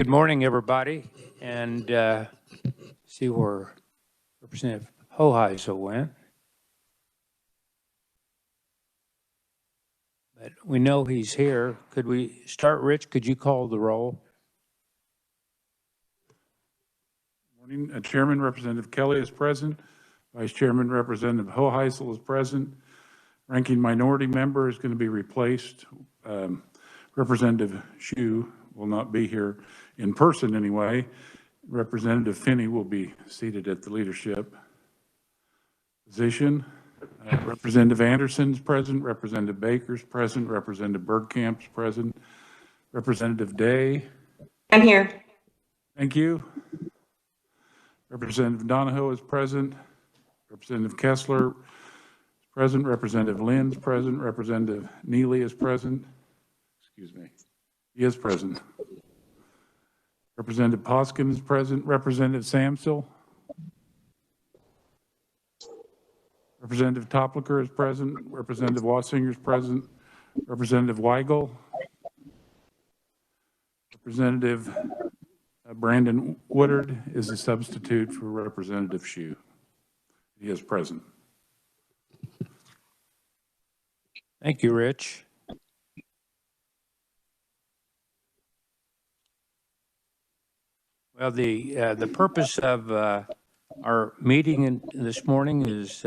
Good morning, everybody, and see where Representative Hoheisel went. But we know he's here. Could we start, Rich? Could you call the roll? Morning. Chairman Representative Kelly is present. Vice Chairman Representative Hoheisel is present. Ranking minority member is going to be replaced. Representative Hsu will not be here in person anyway. Representative Finney will be seated at the leadership position. Representative Anderson's present. Representative Baker's present. Representative Bergkamp's present. Representative Day. I'm here. Thank you. Representative Donahoe is present. Representative Kessler is present. Representative Lynn is present. Representative Neely is present. Excuse me. He is present. Representative Poskin is present. Representative Samsel. Representative Topliker is present. Representative Wassinger is present. Representative Weigel. Representative Brandon Woodard is a substitute for Representative Hsu. He is present. Thank you, Rich. Well, the purpose of our meeting this morning is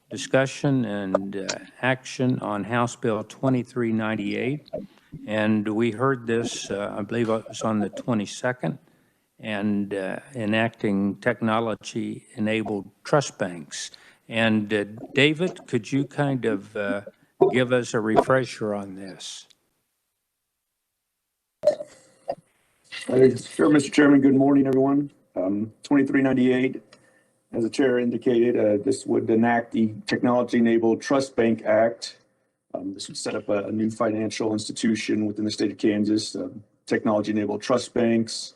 discussion and action on House Bill 2398. And we heard this, I believe it was on the 22nd, and enacting technology-enabled trust banks. And David, could you kind of give us a refresher on this? Sure, Mr. Chairman. Good morning, everyone. 2398, as the chair indicated, this would enact the Technology-Enabled Trust Bank Act. This would set up a new financial institution within the state of Kansas, technology-enabled trust banks.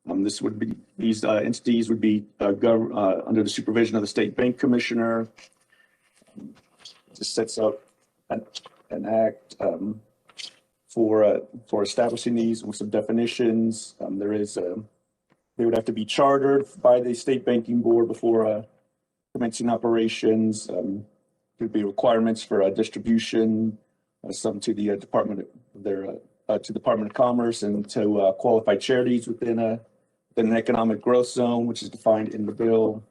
These entities would be under the supervision of the state bank commissioner. This sets up an act for establishing these with some definitions. They would have to be chartered by the state banking board before commencing operations. There'd be requirements for distribution, some to the Department of Commerce, and to qualified charities within an economic growth zone, which is defined in the bill.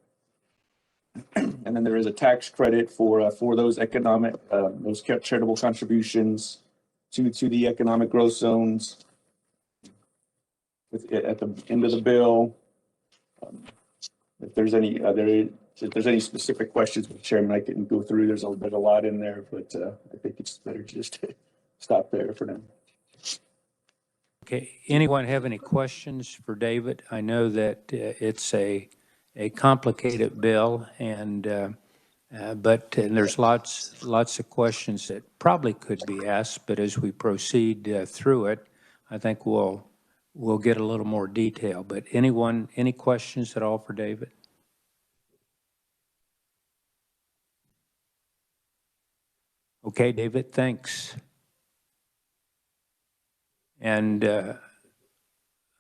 And then there is a tax credit for those those charitable contributions to the economic growth zones. At the end of the bill, if there's any specific questions, Mr. Chairman, I can go through. There's a lot in there, but I think it's better just to stop there for now. Okay. Anyone have any questions for David? I know that it's a complicated bill, and but there's lots of questions that probably could be asked. But as we proceed through it, I think we'll get a little more detail. But any questions at all for David? Okay, David, thanks. And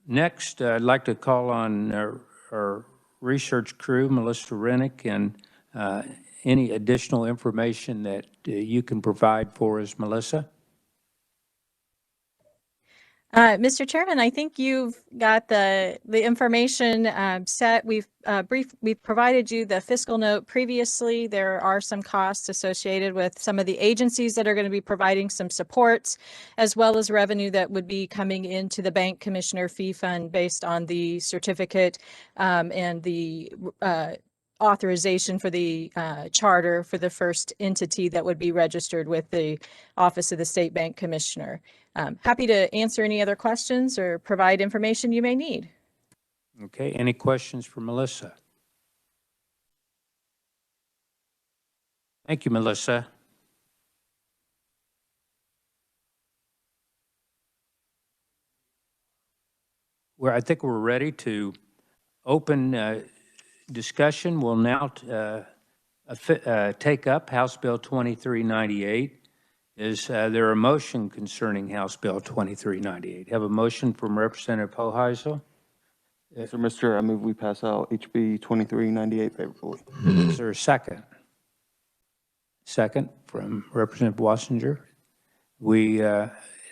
next, I'd like to call on our research crew, Melissa Rennick, and any additional information that you can provide for us, Melissa. Mr. Chairman, I think you've got the information set. We've provided you the fiscal note previously. There are some costs associated with some of the agencies that are going to be providing some supports, as well as revenue that would be coming into the Bank Commissioner Fee Fund based on the certificate and the authorization for the charter for the first entity that would be registered with the Office of the State Bank Commissioner. Happy to answer any other questions or provide information you may need. Okay, any questions for Melissa? Thank you, Melissa. I think we're ready to open discussion. We'll now take up House Bill 2398. is there a motion concerning House Bill 2398? Have a motion from Representative Hoheisel. So, Mr. Chair, I move we pass out HB 2398 favorably. Is there a second? Second from Representative Wassinger. We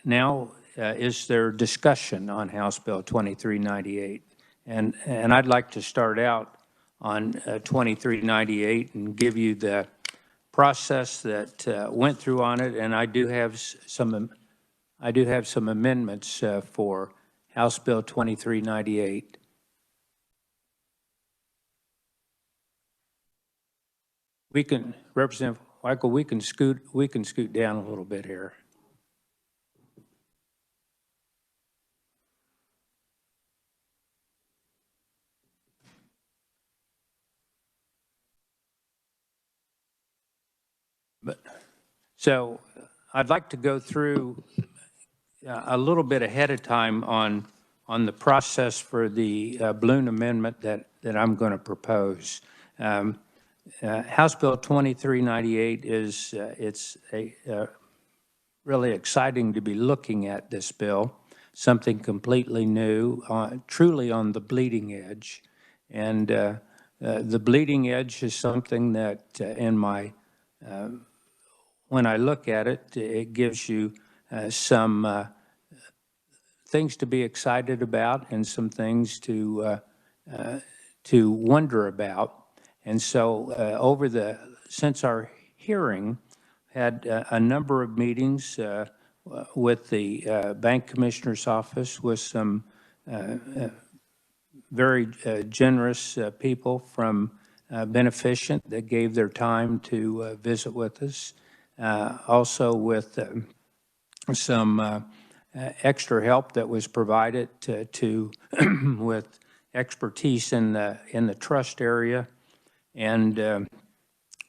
now, is there discussion on House Bill 2398? And I'd like to start out on 2398 and give you the process that went through on it, and I do have some amendments for House Bill 2398. We can, Representative Michael, we can scoot down a little bit here. So I'd like to go through a little bit ahead of time on the process for the balloon amendment that I'm going to propose. House Bill 2398 is it's really exciting to be looking at this bill, something completely new, truly on the bleeding edge. And the bleeding edge is something that when I look at it, it gives you some things to be excited about and some things to wonder about. And so since our hearing, had a number of meetings with the Bank Commissioner's Office with some very generous people from Beneficient that gave their time to visit with us. Also with some extra help that was provided to with expertise in the trust area, and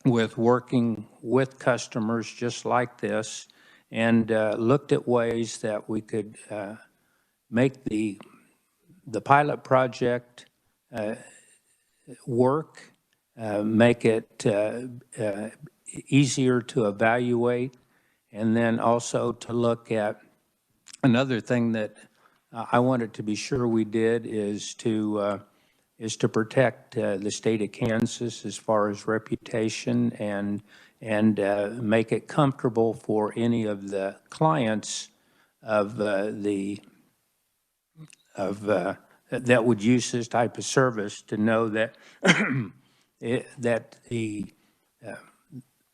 with working with customers just like this, and looked at ways that we could make the pilot project work, make it easier to evaluate, and then also to look at another thing that I wanted to be sure we did is to protect the state of Kansas as far as reputation, and make it comfortable for any of the clients of that would use this type of service to know that that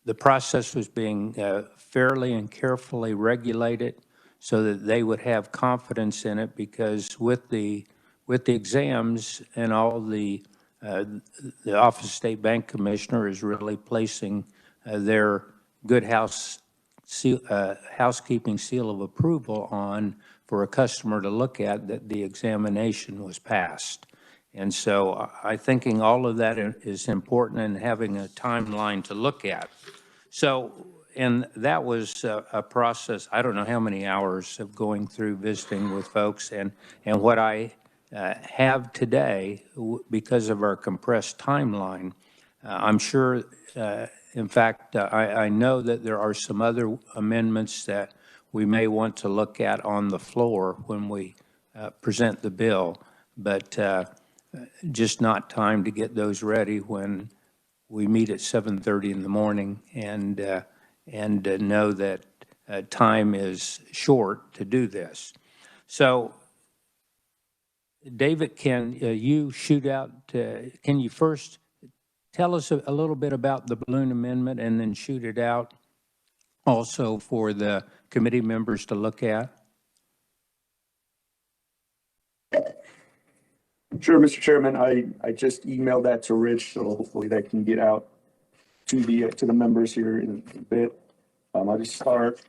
the process was being fairly and carefully regulated, so that they would have confidence in it, because with the exams and all, the Office of State Bank Commissioner is really placing their good housekeeping seal of approval on for a customer to look at that the examination was passed. And so I thinking all of that is important, and having a timeline to look at. So, and that was a process, I don't know how many hours of going through visiting with folks, and what I have today, because of our compressed timeline, I'm sure, in fact, I know that there are some other amendments that we may want to look at on the floor when we present the bill, but just not time to get those ready when we meet at 7:30 in the morning, and know that time is short to do this. So, David, can you shoot out, can you first tell us a little bit about the balloon amendment, and then shoot it out also for the committee members to look at? Sure, Mr. Chairman, I just emailed that to Rich, so hopefully that can get out to the members here in a bit. I'll just start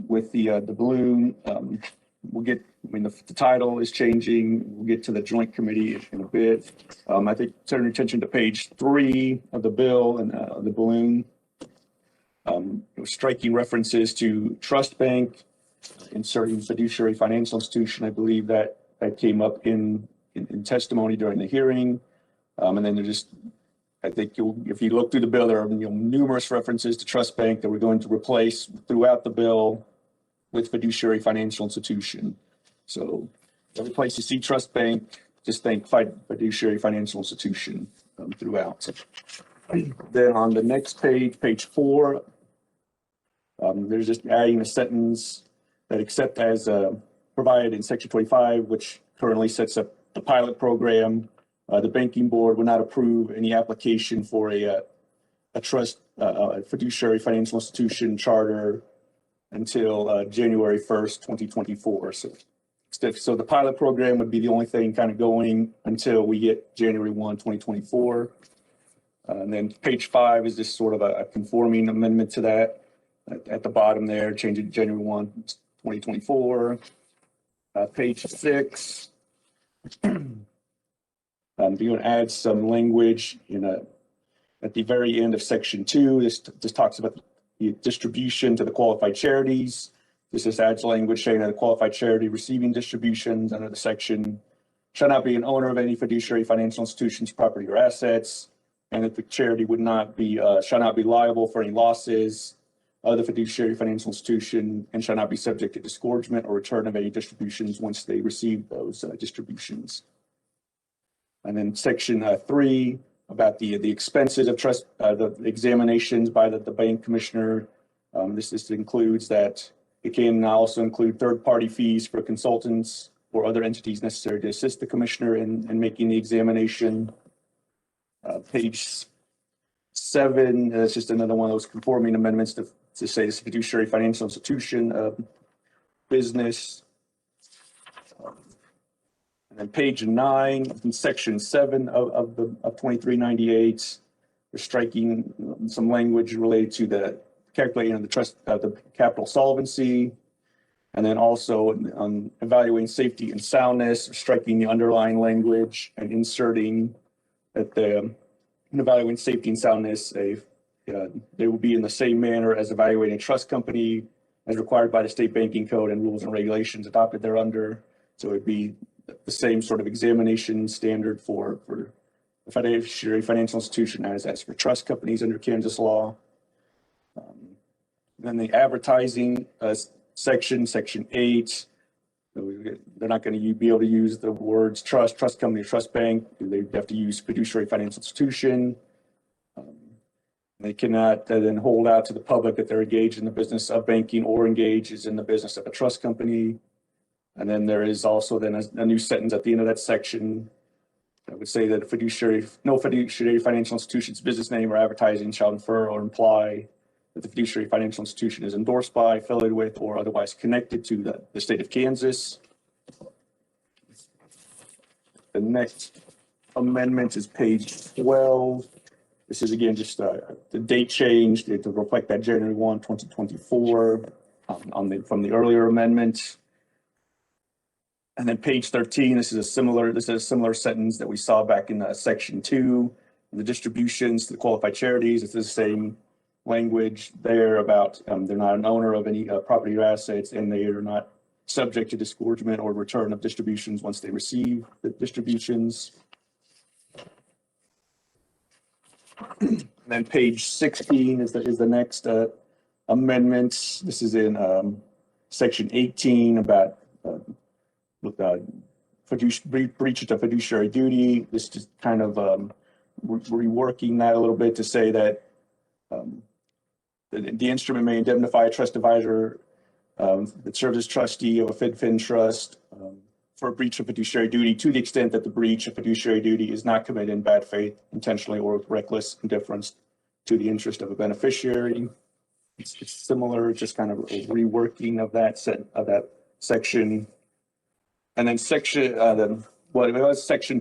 with the balloon. We'll get, I mean, the title is changing. We'll get to the joint committee in a bit. I think turn your attention to page 3 of the bill and the balloon. Striking references to trust bank, inserting fiduciary financial institution. I believe that came up in testimony during the hearing. And then they're just I think if you look through the bill, there are numerous references to trust bank that we're going to replace throughout the bill with fiduciary financial institution. So every place you see trust bank, just think fiduciary financial institution throughout. Then on the next page, page 4, there's just adding a sentence that except as provided in section 25, which currently sets up the pilot program, the banking board will not approve any application for a trust, fiduciary financial institution charter until January 1st, 2024. So the pilot program would be the only thing kind of going until we get January 1, 2024. And then page 5 is just sort of a conforming amendment to that at the bottom there, change it to January 1, 2024. Page 6. You're going to add some language at the very end of section 2. This talks about the distribution to the qualified charities. This just adds language saying that a qualified charity receiving distributions under the section shall not be an owner of any fiduciary financial institution's property or assets, and that the charity shall not be liable for any losses of the fiduciary financial institution and shall not be subject to disgorgement or return of any distributions once they receive those distributions. And then section 3 about the expenses of trust, the examinations by the bank commissioner. This includes that it can also include third-party fees for consultants or other entities necessary to assist the commissioner in making the examination. Page 7 is just another one of those conforming amendments to say this fiduciary financial institution business. And then page 9, in section 7 of 2398, we're striking some language related to the calculating of the trust, the capital solvency, and then also on evaluating safety and soundness, striking the underlying language and inserting that in evaluating safety and soundness, they will be in the same manner as evaluating a trust company as required by the state banking code and rules and regulations adopted thereunder. So it'd be the same sort of examination standard for the fiduciary financial institution as for trust companies under Kansas law. Then the advertising section 8, they're not going to be able to use the words trust company, trust bank. They have to use fiduciary financial institution. They cannot then hold out to the public that they're engaged in the business of banking or engaged in the business of a trust company. And then there is also then a new sentence at the end of that section that would say that no fiduciary financial institution's business name or advertising shall infer or imply that the fiduciary financial institution is endorsed by, affiliated with, or otherwise connected to the state of Kansas. The next amendment is page 12. This is again just the date change to reflect that January 1, 2024 from the earlier amendment. And then page 13, this is a similar sentence that we saw back in section 2, the distributions to the qualified charities. It's the same language there about they're not an owner of any property or assets, and they are not subject to disgorgement or return of distributions once they receive the distributions. And then page 16 is the next amendment. This is in section 18 about breach of fiduciary duty. This is kind of reworking that a little bit to say that the instrument may indemnify a trust advisor that serves as trustee of a FinFin trust for a breach of fiduciary duty to the extent that the breach of fiduciary duty is not committed in bad faith, intentionally, or with reckless indifference to the interest of a beneficiary. It's similar, just kind of a reworking of that section. And then section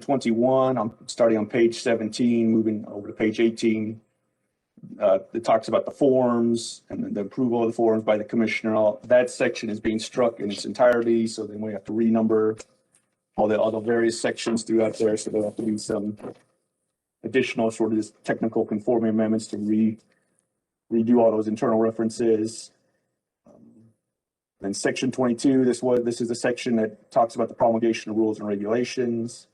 21, I'm starting on page 17, moving over to page 18. It talks about the forms and the approval of the forms by the commissioner. That section is being struck in its entirety, so then we have to renumber all the various sections throughout there. So there'll have to be some additional sort of technical conforming amendments to redo all those internal references. Then section 22, this is the section that talks about the promulgation of rules and regulations.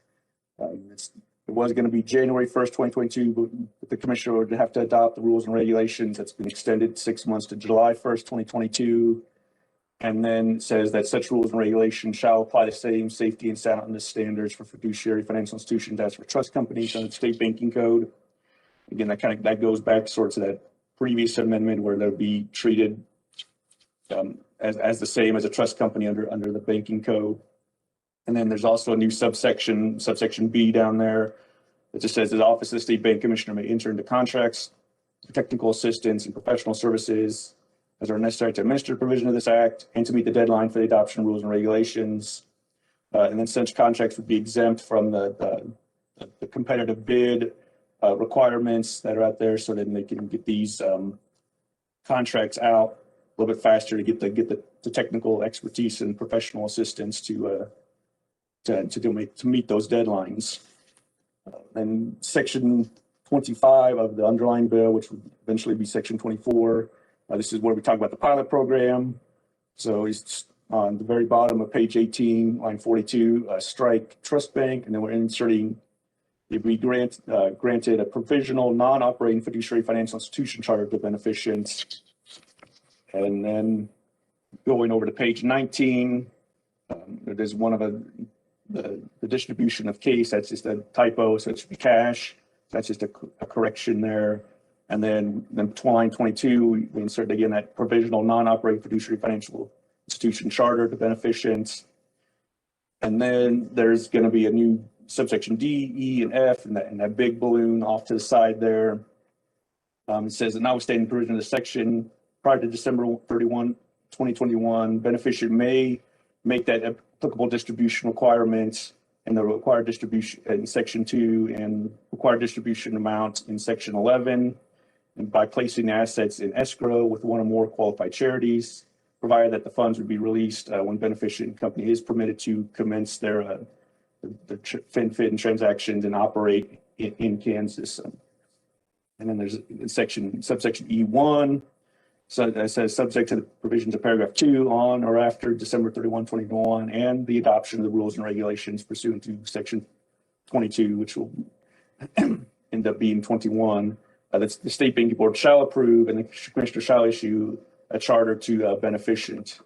It's It was going to be January 1st, 2022, but the commissioner would have to adopt the rules and regulations. That's been extended 6 months to July 1st, 2022. And then says that such rules and regulations shall apply the same safety and soundness standards for fiduciary financial institutions as for trust companies under the state banking code. Again, that goes back sort of to that previous amendment where they'll be treated as the same as a trust company under the banking code. And then there's also a new subsection B down there that just says the Office of the State Bank Commissioner may enter into contracts for technical assistance and professional services as are necessary to administer the provision of this act and to meet the deadline for the adoption of rules and regulations. And then such contracts would be exempt from the competitive bid requirements that are out there, so that they can get these contracts out a little bit faster to get the technical expertise and professional assistance to meet those deadlines. And section 25 of the underlying bill, which would eventually be section 24. This is where we talk about the pilot program. So it's on the very bottom of page 18, line 42, strike trust bank, and then we're inserting if we granted a provisional non-operating fiduciary financial institution charter to beneficiaries. And then going over to page 19, there's one of the distribution of case. That's just a typo, so it should be cash. That's just a correction there. And then line 22, we insert again that provisional non-operating fiduciary financial institution charter to beneficiaries. And then there's going to be a new subsection D, E, and F, and that big balloon off to the side there. It says that notwithstanding provision of the section prior to December 31, 2021, beneficiary may make that applicable distribution requirements and the required distribution in section 2 and required distribution amount in section 11. And by placing assets in escrow with one or more qualified charities, provided that the funds would be released when beneficiary company is permitted to commence their FinFit and transactions and operate in Kansas. And then there's subsection E1, so that says subject to the provisions of paragraph 2 on or after December 31, 2021, and the adoption of the rules and regulations pursuant to section 22, which will end up being 21. That's the State Banking Board shall approve and the Commissioner shall issue a charter to beneficent.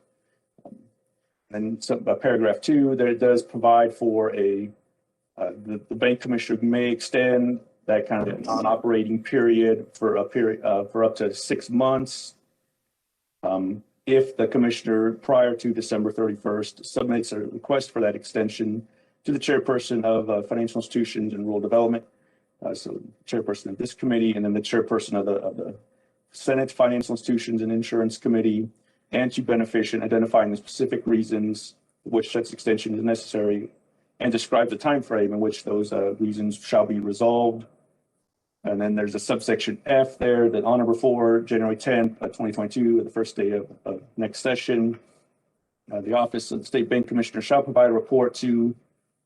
And paragraph 2, there it does provide for the bank commissioner may extend that kind of non-operating period for up to 6 months. If the commissioner prior to December 31st submits a request for that extension to the chairperson of financial institutions and rural development. So chairperson of this committee, and then the chairperson of the Senate Financial Institutions and Insurance Committee, and to beneficent, identifying the specific reasons which such extension is necessary, and describe the time frame in which those reasons shall be resolved. And then there's a subsection F there that on or before January 10th, 2022, the first day of next session, the Office of the State Bank Commissioner shall provide a report to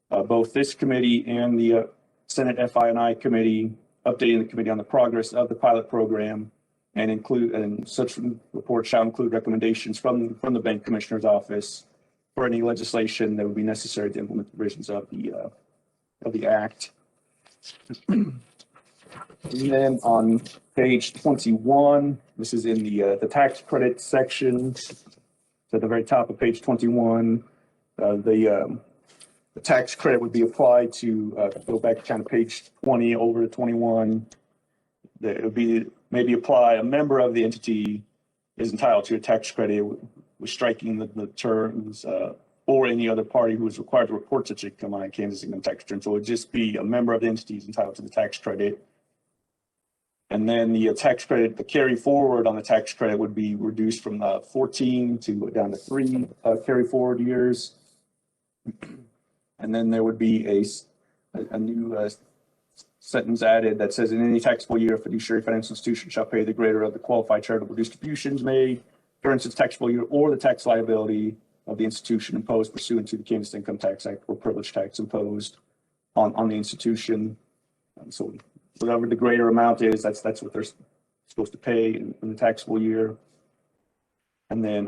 both this committee and the Senate FI&I Committee, updating the committee on the progress of the pilot program, and such report shall include recommendations from the Bank Commissioner's Office for any legislation that would be necessary to implement the provisions of the Act. And then on page 21, this is in the tax credit section. So at the very top of page 21, the tax credit would be applied to go back to kind of page 20 over to 21. It would be maybe apply a member of the entity is entitled to a tax credit with striking the terms or any other party who is required to report such income on a Kansas income tax return. So it would just be a member of the entity is entitled to the tax credit. And then the tax credit, the carry forward on the tax credit would be reduced from 14 to down to 3 carry forward years. And then there would be a new sentence added that says, in any taxable year, a fiduciary financial institution shall pay the greater of the qualified charitable distributions made during its taxable year or the tax liability of the institution imposed pursuant to the Kansas Income Tax Act or privilege tax imposed on the institution. So whatever the greater amount is, that's what they're supposed to pay in the taxable year. And then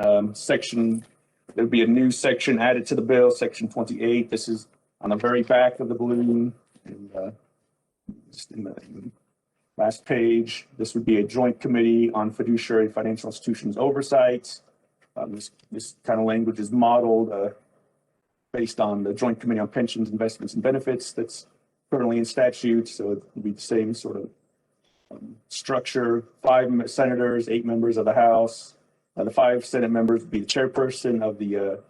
there'd be a new section added to the bill, section 28. This is on the very back of the balloon. And just in the last page, this would be a joint committee on fiduciary financial institutions oversight. This kind of language is modeled based on the Joint Committee on Pensions, Investments, and Benefits that's currently in statute. So it would be the same sort of structure, 5 senators, 8 members of the House. The 5 Senate members would be the chairperson of the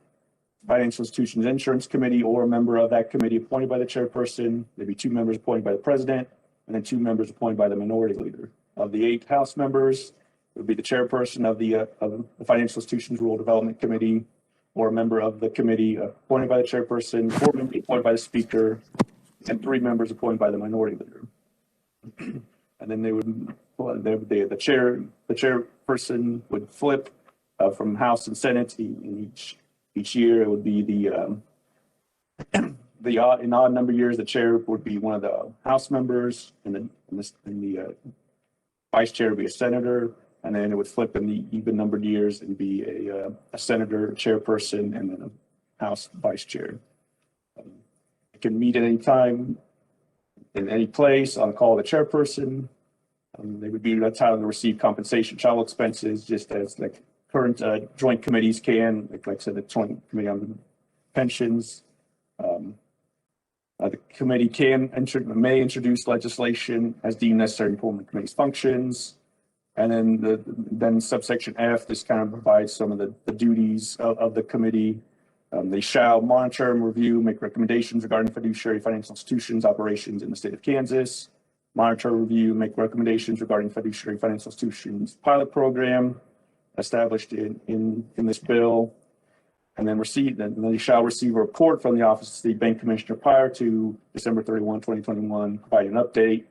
Financial Institutions Insurance Committee or a member of that committee appointed by the chairperson. There'd be 2 members appointed by the president and then 2 members appointed by the minority leader. Of the 8 House members, it would be the chairperson of the Financial Institutions Rural Development Committee or a member of the committee appointed by the chairperson, 4 members appointed by the speaker, and 3 members appointed by the minority leader. And then the chairperson would flip from House and Senate in each year. It would be in odd number years, the chair would be one of the House members, and the vice chair would be a senator, and then it would flip in the even numbered years and be a senator, chairperson, and then a House vice chair. It can meet at any time, in any place, on call of the chairperson. They would be entitled to receive compensation, travel expenses, just as like current joint committees can, like I said, the Joint Committee on Pensions. The committee may introduce legislation as deemed necessary to perform the committee's functions. And then subsection F, this kind of provides some of the duties of the committee. They shall monitor and review, make recommendations regarding fiduciary financial institutions operations in the state of Kansas. Monitor, review, make recommendations regarding fiduciary financial institutions pilot program established in this bill. And then they shall receive a report from the Office of the State Bank Commissioner prior to December 31, 2021, provide an update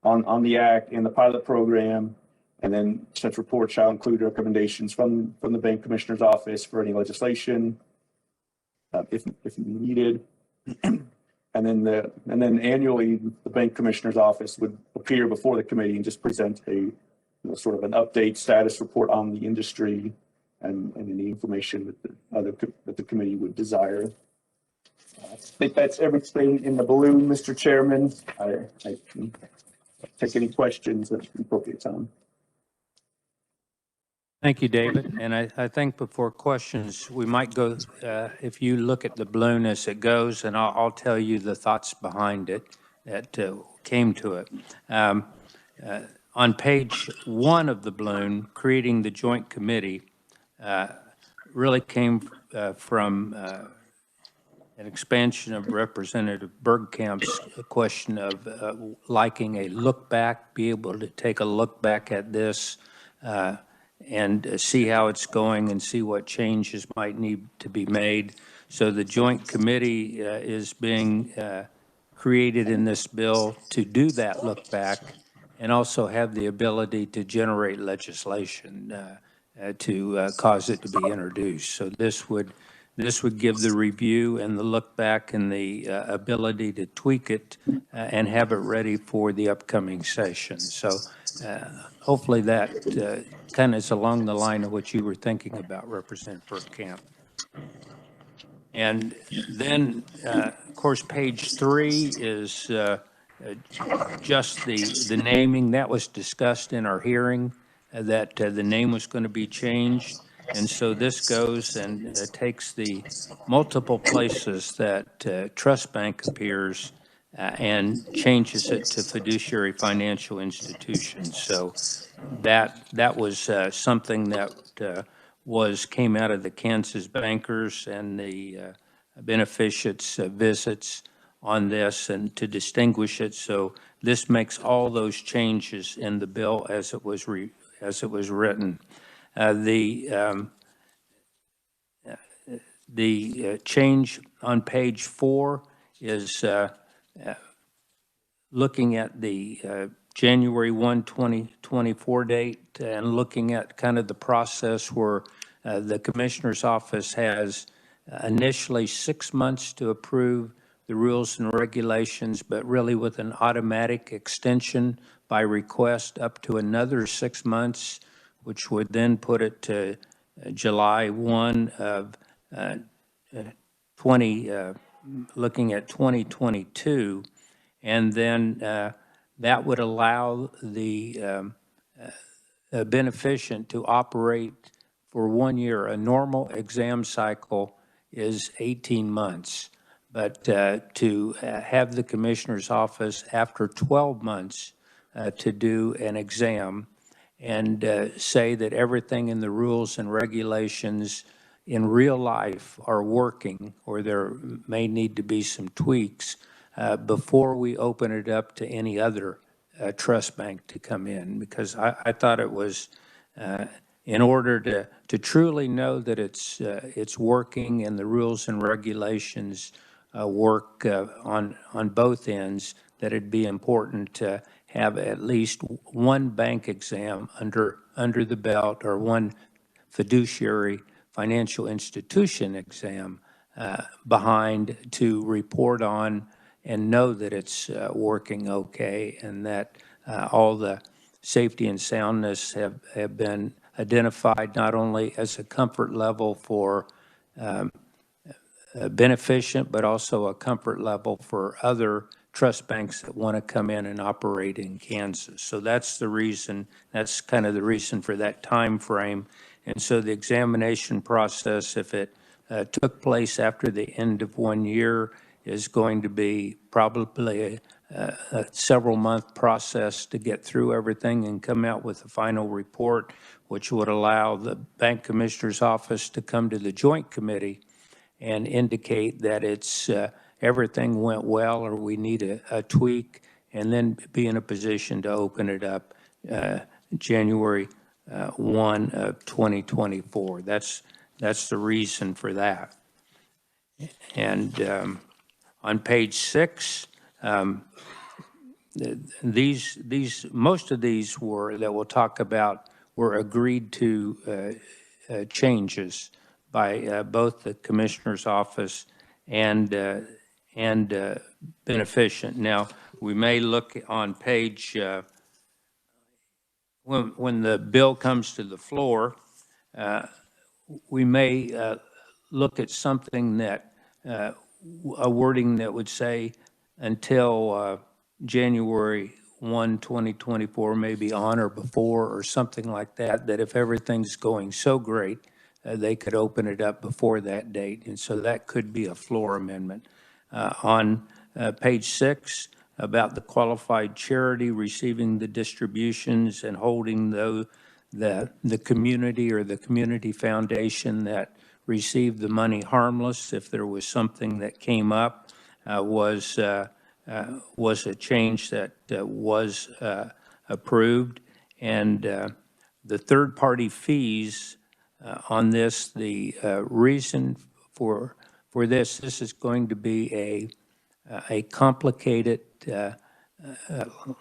on the act and the pilot program. And then such report shall include recommendations from the Bank Commissioner's office for any legislation, if needed. And then annually, the Bank Commissioner's office would appear before the committee and just present sort of an update status report on the industry and any information that the committee would desire. I think that's everything in the balloon, Mr. Chairman. I can take any questions at the appropriate time. Thank you, David. And I think before questions, we might go, if you look at the balloon as it goes, and I'll tell you the thoughts behind it that came to it. On page 1 of the balloon, creating the joint committee really came from an expansion of Representative Bergkamp's question of liking a look back, be able to take a look back at this and see how it's going and see what changes might need to be made. So the joint committee is being created in this bill to do that look back and also have the ability to generate legislation to cause it to be introduced. So this would give the review and the look back and the ability to tweak it and have it ready for the upcoming session. So hopefully that kind of is along the line of what you were thinking about, Representative Bergkamp. And then, of course, page 3 is just the naming. That was discussed in our hearing, that the name was going to be changed. And so this goes and takes the multiple places that Trust Bank appears and changes it to fiduciary financial institutions. So that was something that came out of the Kansas bankers and the beneficiaries visits on this and to distinguish it. So this makes all those changes in the bill as it was written. The change on page 4 is looking at the January 1, 2024 date and looking at kind of the process where the Commissioner's Office has initially 6 months to approve the rules and regulations, but really with an automatic extension by request up to another 6 months, which would then put it to July 1 of looking at 2022. And then that would allow the beneficent to operate for 1 year. A normal exam cycle is 18 months. But to have the commissioner's office after 12 months to do an exam and say that everything in the rules and regulations in real life are working, or there may need to be some tweaks before we open it up to any other trust bank to come in, because I thought it was in order to truly know that it's working and the rules and regulations work on both ends, that it'd be important to have at least one bank exam under the belt, or one fiduciary financial institution exam behind to report on and know that it's working okay, and that all the safety and soundness have been identified not only as a comfort level for beneficent, but also a comfort level for other trust banks that want to come in and operate in Kansas. So that's the reason, that's kind of the reason for that time frame. And so the examination process, if it took place after the end of 1 year, is going to be probably a several-month process to get through everything and come out with a final report, which would allow the bank commissioner's office to come to the joint committee and indicate that it's everything went well, or we need a tweak, and then be in a position to open it up January 1 of 2024. That's the reason for that. And on page 6, these most of these were that we'll talk about were agreed to changes by both the commissioner's office and beneficent. Now, we may look on page when the bill comes to the floor, we may look at something that a wording that would say until January 1, 2024, maybe on or before, or something like that, that if everything's going so great, they could open it up before that date. And so that could be a floor amendment. On page 6, about the qualified charity receiving the distributions and holding the community or the community foundation that received the money harmless if there was something that came up, was a change that was approved. And the third-party fees on this, the reason for this is going to be a complicated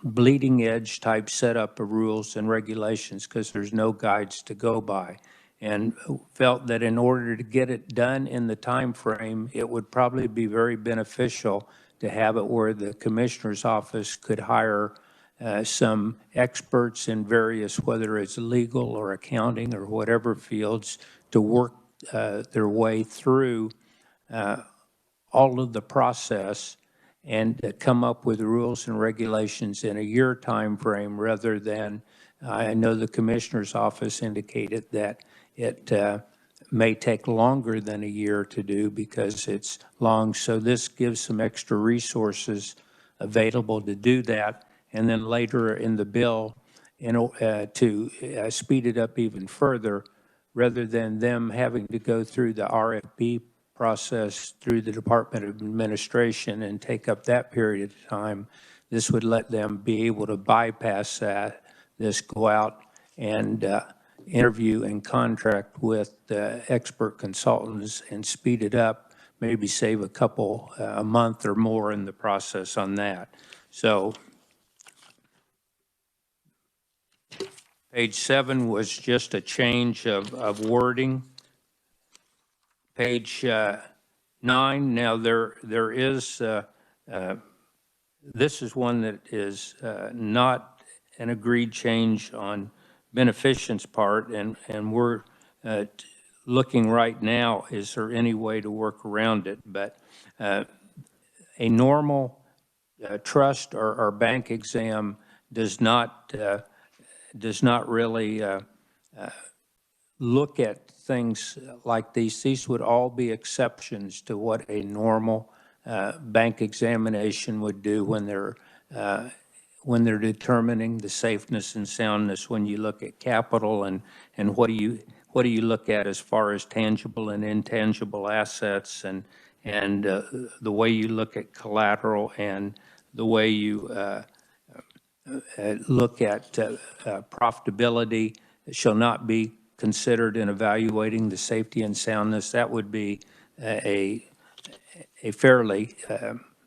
bleeding edge type setup of rules and regulations, because there's no guides to go by, and felt that in order to get it done in the time frame, it would probably be very beneficial to have it where the commissioner's office could hire some experts in various, whether it's legal or accounting or whatever fields, to work their way through all of the process and come up with rules and regulations in a year time frame, rather than, I know the commissioner's office indicated that it may take longer than a year to do because it's long. So this gives some extra resources available to do that. And then later in the bill, to speed it up even further, rather than them having to go through the RFP process through the Department of Administration and take up that period of time, this would let them be able to bypass that, go out and interview and contract with expert consultants and speed it up, maybe save a month or more in the process on that. So page 7 was just a change of wording. Page 9, now there is, this is one that is not an agreed change on beneficent's part, and we're looking right now, is there any way to work around it? But a normal trust or bank exam does not really look at things like these. These would all be exceptions to what a normal bank examination would do when they're determining the safeness and soundness. When you look at capital and what do you look at as far as tangible and intangible assets, and the way you look at collateral, and the way you look at profitability shall not be considered in evaluating the safety and soundness. That would be a fairly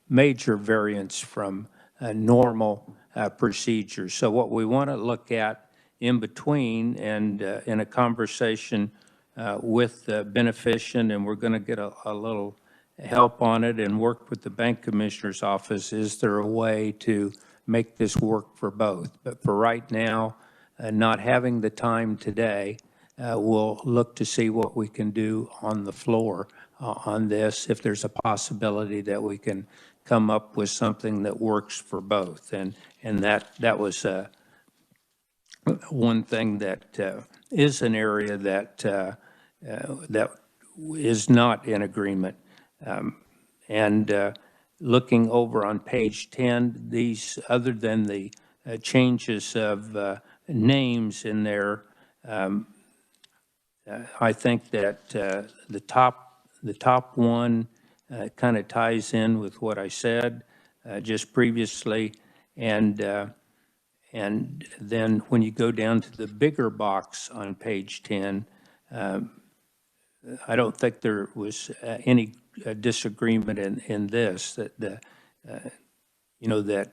major variance from normal procedures. So what we want to look at in between, and in a conversation with the beneficent, and we're going to get a little help on it and work with the bank commissioner's office, is there a way to make this work for both? But for right now, not having the time today, we'll look to see what we can do on the floor on this, if there's a possibility that we can come up with something that works for both. And that was one thing that is an area that is not in agreement. Looking over on page 10, these, other than the changes of names in there, I think that the top one kind of ties in with what I said just previously, and then when you go down to the bigger box on page 10, I don't think there was any disagreement in this, that that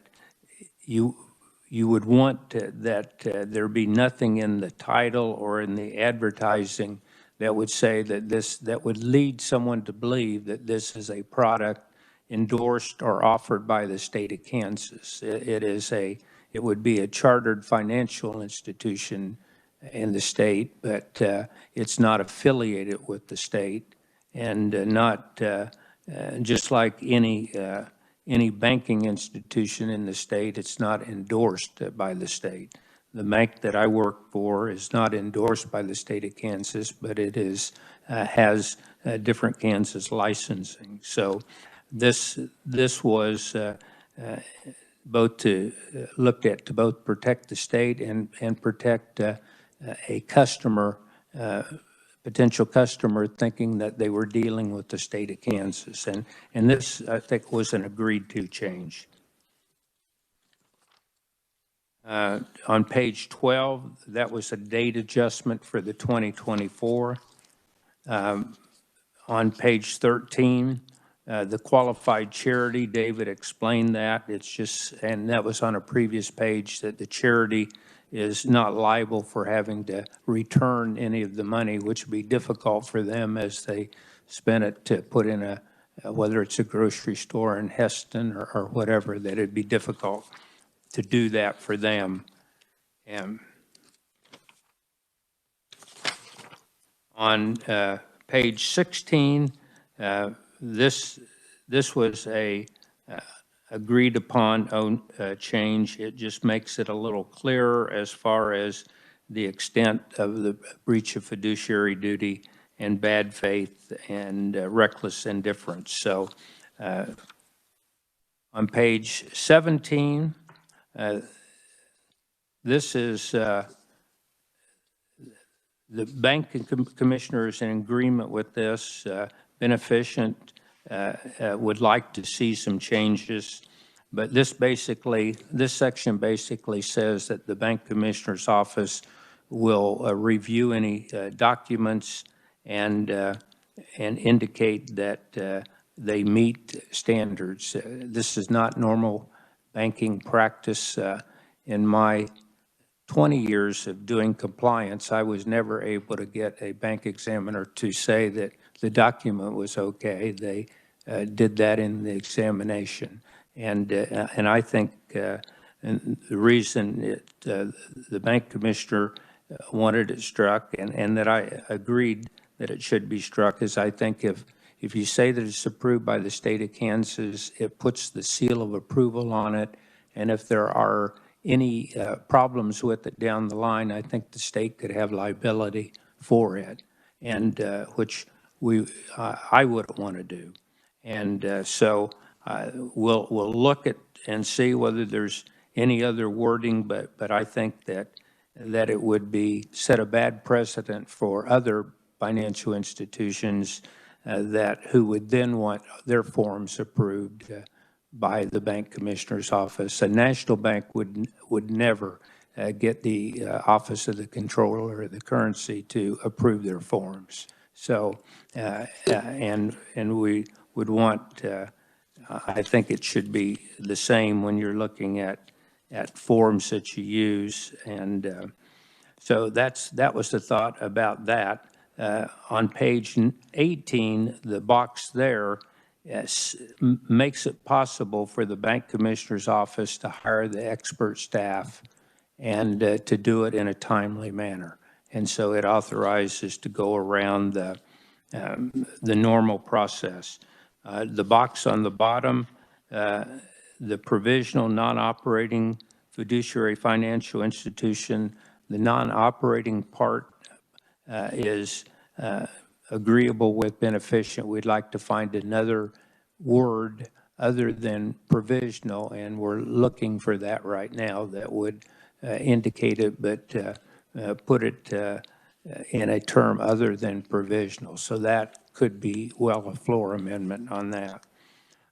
you would want that there be nothing in the title or in the advertising that would say that would lead someone to believe that this is a product endorsed or offered by the state of Kansas. It would be a chartered financial institution in the state, but it's not affiliated with the state, and not just like any banking institution in the state, it's not endorsed by the state. The bank that I work for is not endorsed by the state of Kansas, but it has different Kansas licensing. So this was both looked at to both protect the state and protect a customer, potential customer, thinking that they were dealing with the state of Kansas. And this, I think, was an agreed to change. On page 12, that was a date adjustment for the 2024. On page 13, the qualified charity, David explained that. It's just, and that was on a previous page, that the charity is not liable for having to return any of the money, which would be difficult for them as they spend it to put in whether it's a grocery store in Heston or whatever, that it'd be difficult to do that for them. And on page 16, this was a agreed upon change. It just makes it a little clearer as far as the extent of the breach of fiduciary duty and bad faith and reckless indifference. So on page 17, this is the bank commissioner is in agreement with this. Beneficent would like to see some changes, but this section basically says that the bank commissioner's office will review any documents and indicate that they meet standards. This is not normal banking practice. In my 20 years of doing compliance, I was never able to get a bank examiner to say that the document was okay. They did that in the examination. And I think and the reason the bank commissioner wanted it struck, and that I agreed that it should be struck, is I think if if you say that it's approved by the state of Kansas, it puts the seal of approval on it. And if there are any problems with it down the line, I think the state could have liability for it, and which I wouldn't want to do. And so we'll look at and see whether there's any other wording, but I think that it would be set a bad precedent for other financial institutions who would then want their forms approved by the bank commissioner's office. A national bank would never get the office of the controller of the currency to approve their forms. So, and we would want, I think it should be the same when you're looking at forms that you use. And so that was the thought about that. On page 18, the box there makes it possible for the bank commissioner's office to hire the expert staff and to do it in a timely manner. And so it authorizes to go around the normal process. The box on the bottom, the provisional non-operating fiduciary financial institution, the non-operating part is agreeable with beneficent. We'd like to find another word other than provisional, and we're looking for that right now that would indicate it, but put it in a term other than provisional. So that could be, well, a floor amendment on that.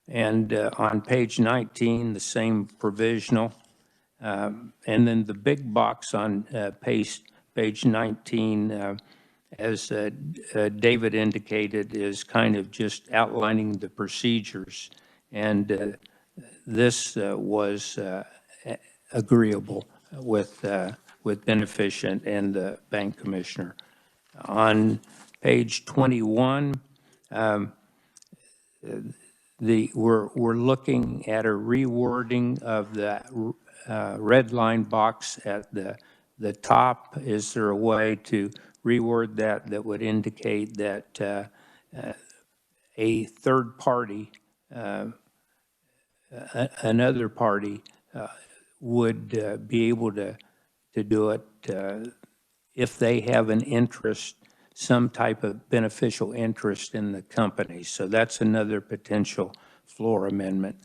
And on page 19, the same provisional. And then the big box on page 19, as David indicated, is kind of just outlining the procedures. And this was agreeable with beneficent and the bank commissioner. On page 21, we're looking at a rewording of the red line box at the top. Is there a way to reword that would indicate that a third party, another party, would be able to do it if they have an interest, some type of beneficial interest in the company? So that's another potential floor amendment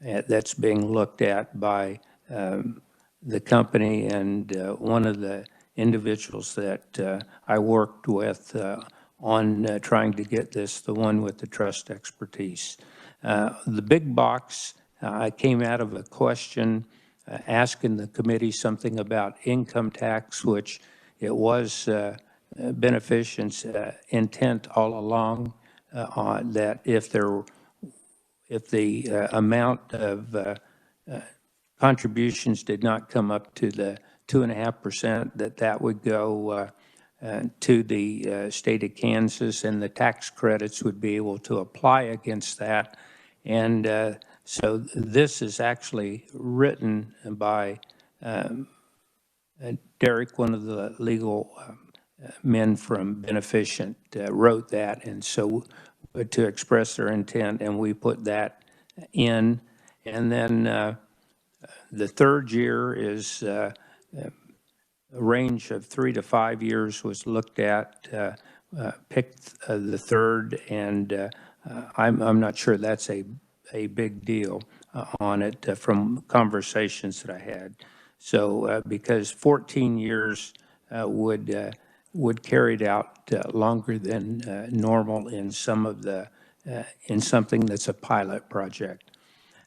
that's being looked at by the company, and one of the individuals that I worked with on trying to get this, the one with the trust expertise. The big box came out of a question asking the committee something about income tax, which it was beneficent's intent all along that if the amount of contributions did not come up to the 2.5%, that would go to the state of Kansas, and the tax credits would be able to apply against that. And so this is actually written by Derek, one of the legal men from Beneficent, wrote that, and so to express their intent, and we put that in. And then the third year is a range of 3 to 5 years was looked at, picked the third, and I'm not sure that's a big deal on it from conversations that I had. So because 14 years would carry it out longer than normal in some of the in something that's a pilot project.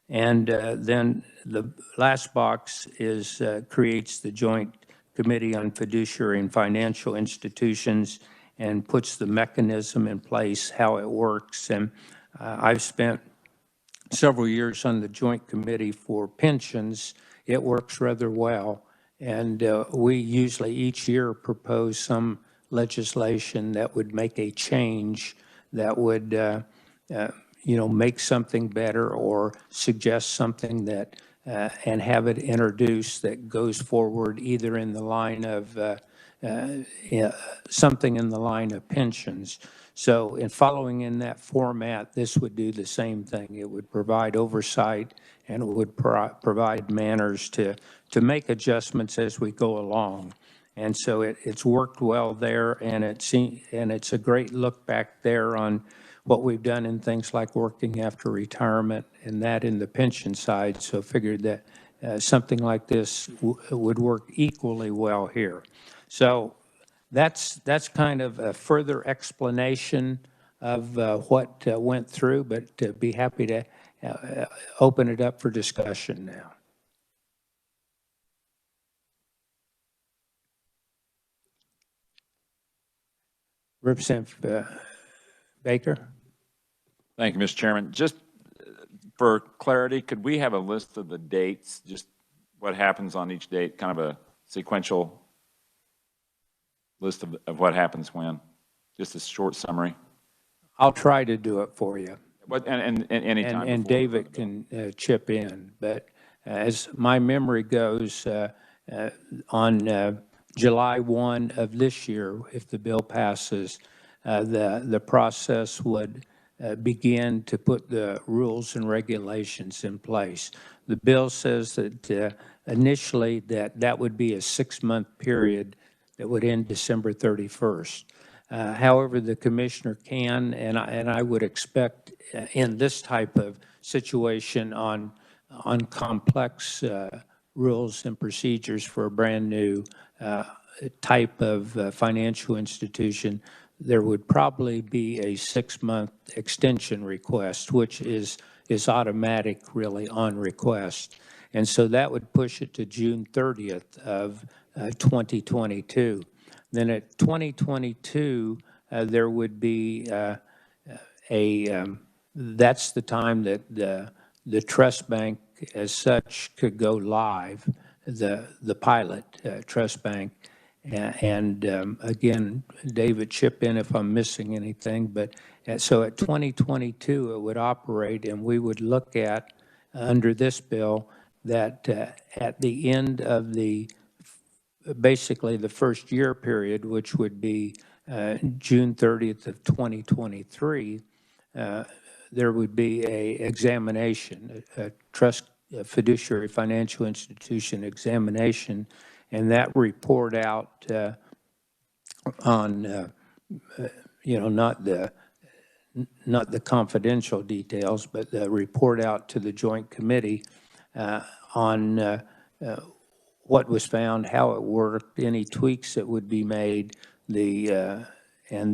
And then the last box is creates the Joint Committee on Fiduciary and Financial Institutions and puts the mechanism in place, how it works. And I've spent several years on the Joint Committee for Pensions. It works rather well. And we usually each year propose some legislation that would make a change that would make something better or suggest something that and have it introduced that goes forward either in the line of something in the line of pensions. So in following in that format, this would do the same thing. It would provide oversight and it would provide manners to make adjustments as we go along. And so it's worked well there, and it's a great look back there on what we've done in things like working after retirement and that in the pension side. So figured that something like this would work equally well here. So that's kind of a further explanation of what went through, but be happy to open it up for discussion now. Representative Baker? Thank you, Mr. Chairman. Just for clarity, could we have a list of the dates, just what happens on each date, kind of a sequential list of what happens when? Just a short summary. I'll try to do it for you. And anytime. And David can chip in. But as my memory goes, on July 1 of this year, if the bill passes, the process would begin to put the rules and regulations in place. The bill says that initially that would be a 6-month period that would end December 31st. However, the commissioner can, and I would expect in this type of situation on complex rules and procedures for a brand new type of financial institution, there would probably be a 6-month extension request, which is automatic really on request. And so that would push it to June 30th of 2022. Then at 2022, there would be that's the time that the trust bank as such could go live, the pilot trust bank. And again, David, chip in if I'm missing anything, but so at 2022, it would operate, and we would look at, under this bill, that at the end of basically the first year period, which would be June 30th of 2023, there would be a examination, a fiduciary financial institution examination, and that report out on, not the confidential details, but the report out to the joint committee on what was found, how it worked, any tweaks that would be made, and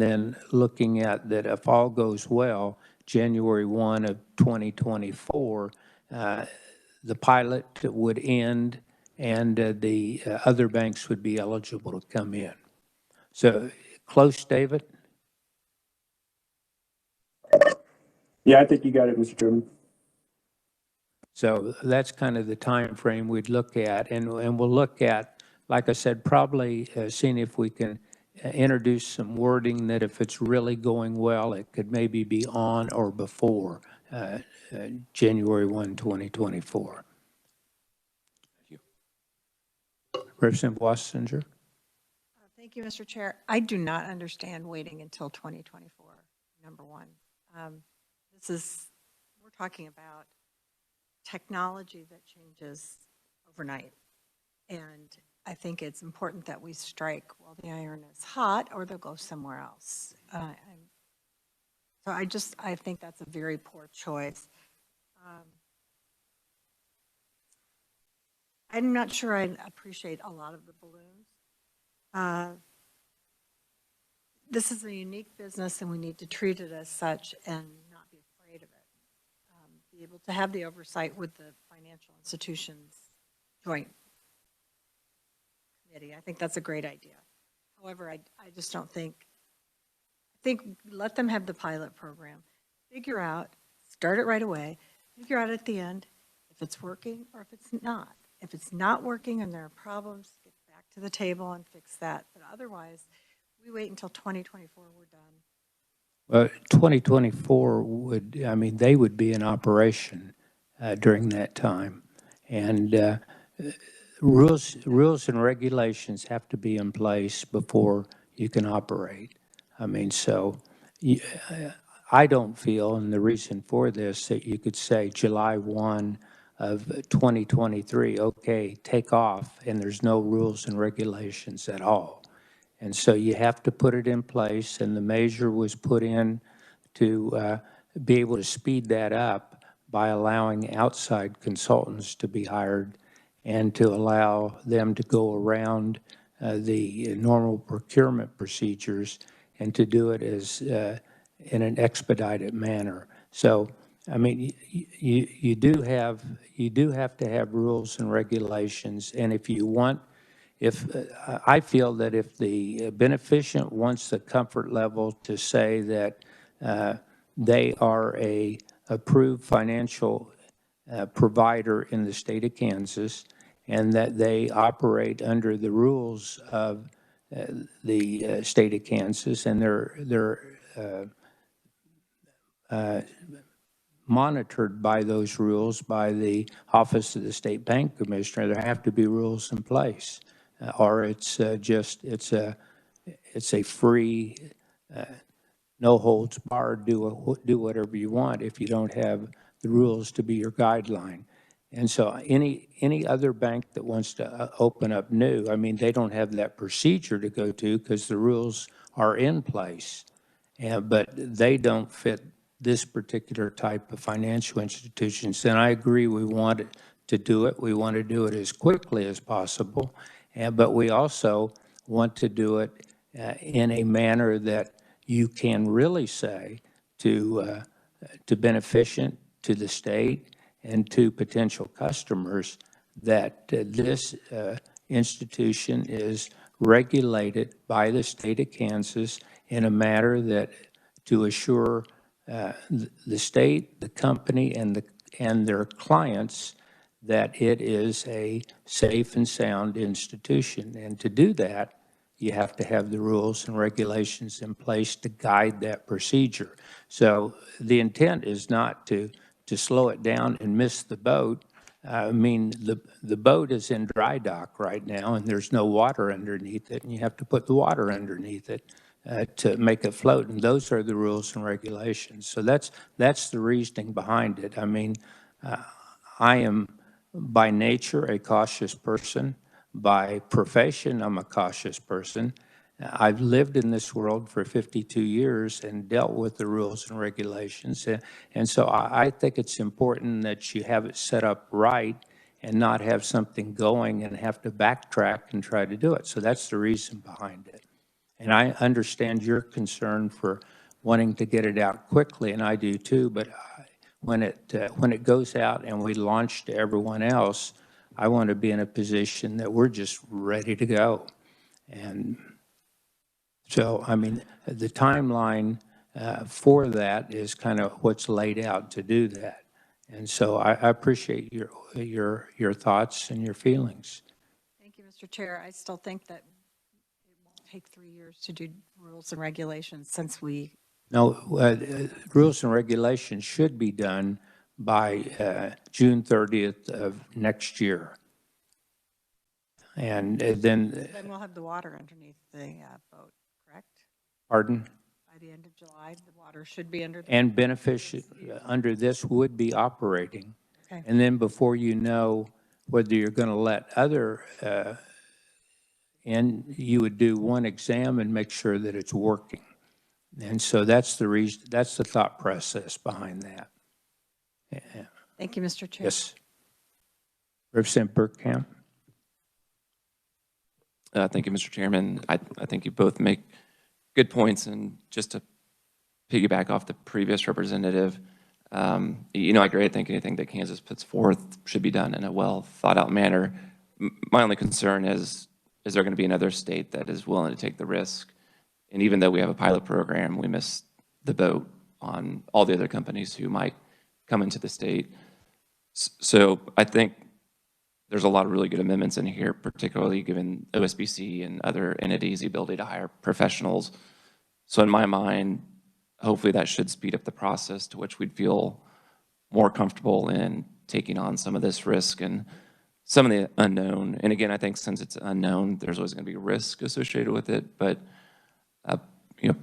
then looking at that if all goes well, January 1 of 2024, the pilot would end and the other banks would be eligible to come in. So close, David? Yeah, I think you got it, Mr. Chairman. So that's kind of the time frame we'd look at, and we'll look at, like I said, probably seeing if we can introduce some wording that if it's really going well, it could maybe be on or before January 1, 2024. Thank you. Representative Wassinger? Thank you, Mr. Chair. I do not understand waiting until 2024, number one. We're talking about technology that changes overnight. And I think it's important that we strike while the iron is hot, or they'll go somewhere else. So I think that's a very poor choice. I'm not sure I appreciate a lot of the balloons. This is a unique business, and we need to treat it as such and not be afraid of it. Be able to have the oversight with the financial institutions joint committee. I think that's a great idea. However, I just don't think, let them have the pilot program. Figure out, start it right away, figure out at the end if it's working or if it's not. If it's not working and there are problems, get back to the table and fix that. But otherwise, we wait until 2024, we're done. Well, 2024 they would be in operation during that time. And rules and regulations have to be in place before you can operate. I mean, so you, I don't feel, and the reason for this, that you could say July 1 of 2023, okay, take off, and there's no rules and regulations at all. And so you have to put it in place, and the measure was put in to be able to speed that up by allowing outside consultants to be hired and to allow them to go around the normal procurement procedures and to do it as in an expedited manner. So, I mean, you do have to have rules and regulations, and if you want, if I feel that if the beneficient wants the comfort level to say that they are a approved financial provider in the state of Kansas, and that they operate under the rules of the state of Kansas, and they're monitored by those rules by the Office of the State Bank Commissioner. There have to be rules in place, or it's a free, no holds barred, do whatever you want if you don't have the rules to be your guideline. And so any other bank that wants to open up new, I mean, they don't have that procedure to go to because the rules are in place. But they don't fit this particular type of financial institutions. And I agree, we want to do it. We want to do it as quickly as possible. But we also want to do it in a manner that you can really say to beneficent, to the state, and to potential customers that this institution is regulated by the state of Kansas in a manner that to assure the state, the company, and their clients that it is a safe and sound institution. And to do that, you have to have the rules and regulations in place to guide that procedure. So the intent is not to slow it down and miss the boat. I mean, the boat is in dry dock right now, and there's no water underneath it, and you have to put the water underneath it to make it float, and those are the rules and regulations. So that's the reasoning behind it. I mean, I am by nature a cautious person. By profession, I'm a cautious person. I've lived in this world for 52 years and dealt with the rules and regulations. And so I think it's important that you have it set up right and not have something going and have to backtrack and try to do it. So that's the reason behind it. And I understand your concern for wanting to get it out quickly, and I do too, but when it goes out and we launch to everyone else, I want to be in a position that we're just ready to go. And so, I mean, the timeline for that is kind of what's laid out to do that. And so I appreciate your thoughts and your feelings. Thank you, Mr. Chair. I still think that it won't take 3 years to do rules and regulations since we. No, rules and regulations should be done by June 30th of next year. And then We'll have the water underneath the boat, correct? Pardon? By the end of July, the water should be under the. And beneficient under this would be operating. Okay. And then before you know whether you're going to let other in, you would do one exam and make sure that it's working. And so that's the reason, that's the thought process behind that. Yeah. Thank you, Mr. Chair. Yes. Representative Burkham. Thank you, Mr. Chairman. I think you both make good points, and just to piggyback off the previous representative, I agree. I think anything that Kansas puts forth should be done in a well thought out manner. My only concern is there going to be another state that is willing to take the risk? And even though we have a pilot program, we miss the boat on all the other companies who might come into the state. So I think there's a lot of really good amendments in here, particularly given OSBC and other entities the ability to hire professionals. So in my mind, hopefully that should speed up the process to which we'd feel more comfortable in taking on some of this risk and some of the unknown. And again, I think since it's unknown, there's always going to be risk associated with it. But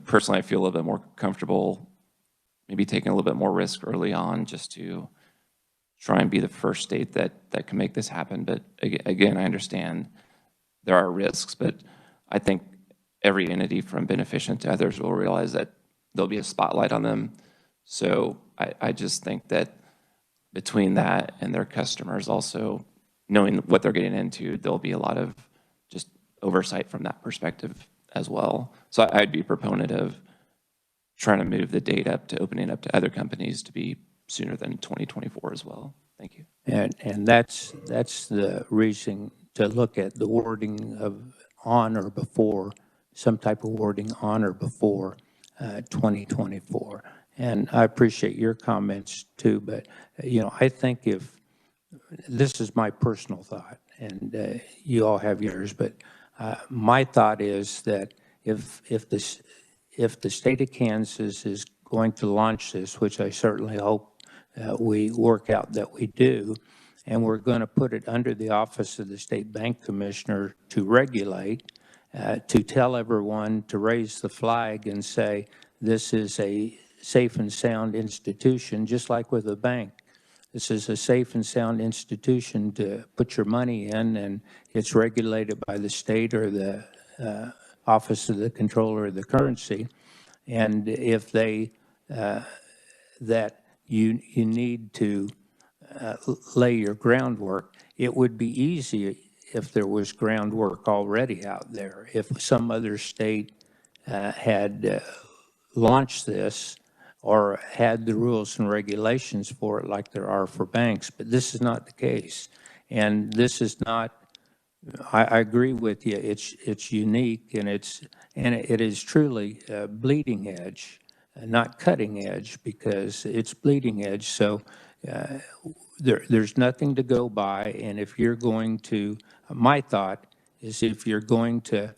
personally, I feel a little bit more comfortable maybe taking a little bit more risk early on just to try and be the first state that can make this happen. But again, I understand there are risks, but I think every entity from beneficent to others will realize that there'll be a spotlight on them. So I just think that between that and their customers also knowing what they're getting into, there'll be a lot of just oversight from that perspective as well. So I'd be a proponent of trying to move the date up to opening up to other companies to be sooner than 2024 as well. Thank you. And that's the reason to look at the wording of on or before, some type of wording on or before 2024. And I appreciate your comments too, but I think if, this is my personal thought, and you all have yours, but my thought is that if the state of Kansas is going to launch this, which I certainly hope we work out that we do, and we're going to put it under the Office of the State Bank Commissioner to regulate, to tell everyone to raise the flag and say, this is a safe and sound institution, just like with a bank. This is a safe and sound institution to put your money in, and it's regulated by the state or the Office of the Controller of the Currency. And if they, that you need to lay your groundwork, it would be easy if there was groundwork already out there. If some other state had launched this or had the rules and regulations for it like there are for banks, but this is not the case. And this is not, I agree with you, it's unique, and it is truly bleeding edge, not cutting edge, because it's bleeding edge. So there's nothing to go by, and if you're going to, my thought is if you're going to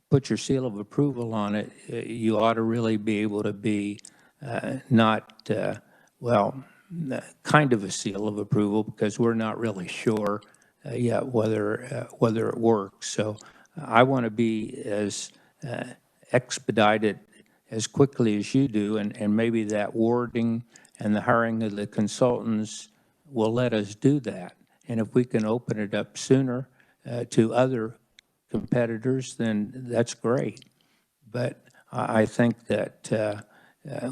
put your seal of approval on it, you ought to really be able to be not, kind of a seal of approval, because we're not really sure yet whether it works. So I want to be as expedited as quickly as you do, and maybe that wording and the hiring of the consultants will let us do that. And if we can open it up sooner to other competitors, then that's great. But I think that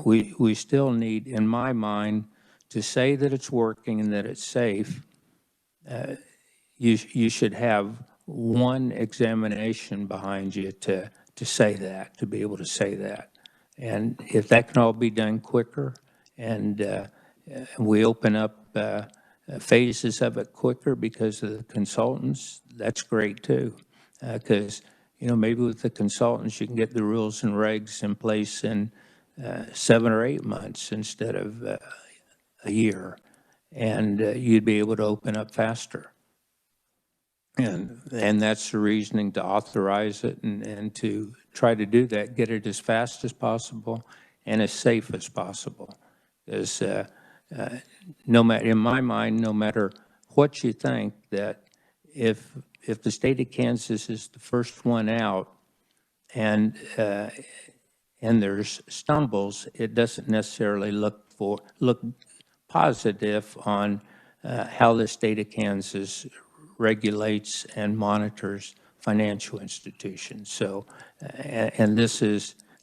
we still need, in my mind, to say that it's working and that it's safe. You should have one examination behind you to say that, to be able to say that. And if that can all be done quicker, and we open up phases of it quicker because of the consultants, that's great too. Because maybe with the consultants you can get the rules and regs in place in 7 or 8 months instead of a year, and you'd be able to open up faster. And that's the reasoning to authorize it and to try to do that, get it as fast as possible and as safe as possible. Because no matter, in my mind, no matter what you think, that if the state of Kansas is the first one out and there's stumbles, it doesn't necessarily look positive on how the state of Kansas regulates and monitors financial institutions. So, and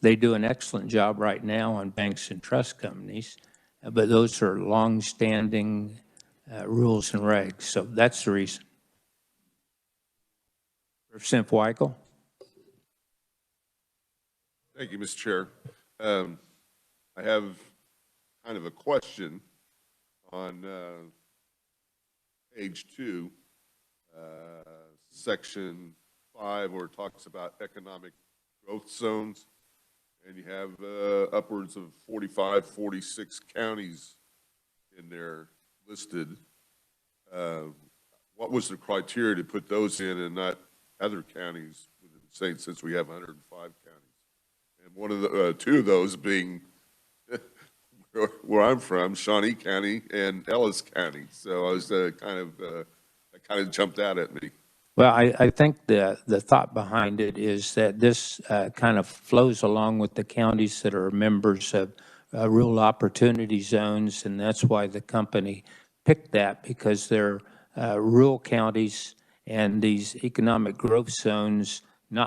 they do an excellent job right now on banks and trust companies, but those are long-standing rules and regs. So that's the reason. Representative Weigel. Thank you, Mr. Chair. I have kind of a question on page 2, section 5, where it talks about economic growth zones, and you have upwards of 45, 46 counties in there listed. What was the criteria to put those in and not other counties within the state, since we have 105 counties? And one of the 2 of those being where I'm from, Shawnee County and Ellis County. So I was that kind of jumped out at me. Well, I think the thought behind it is that this kind of flows along with the counties that are members of rural opportunity zones, and that's why the company picked that, because they're rural counties and these economic growth zones.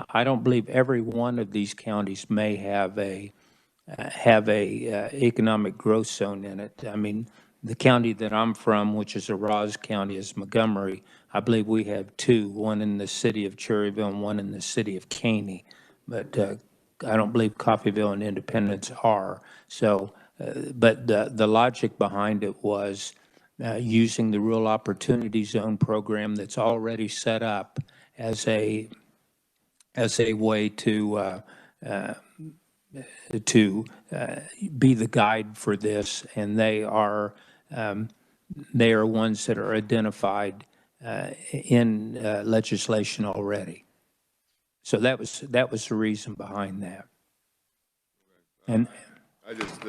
I don't believe every one of these counties may have a economic growth zone in it. I mean, the county that I'm from, which is a Ross County, is Montgomery. I believe we have two, one in the city of Cherryville and one in the city of Caney. But I don't believe Coffeyville and Independence are. So, but the logic behind it was using the Rural Opportunity Zone program that's already set up as a way to be the guide for this, and they are ones that are identified in legislation already. So that was the reason behind that. And I just,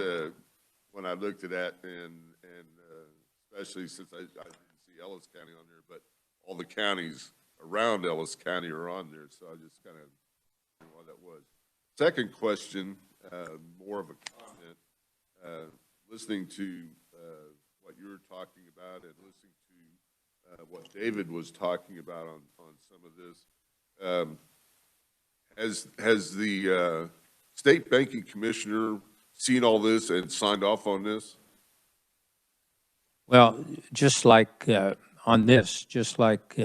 when I looked at that and especially since I didn't see Ellis County on there, but all the counties around Ellis County are on there, so I just kind of wondering why that was. Second question, more of a comment, listening to what you were talking about and listening to what David was talking about on some of this. Has the state banking commissioner seen all this and signed off on this? well, just like on this, just like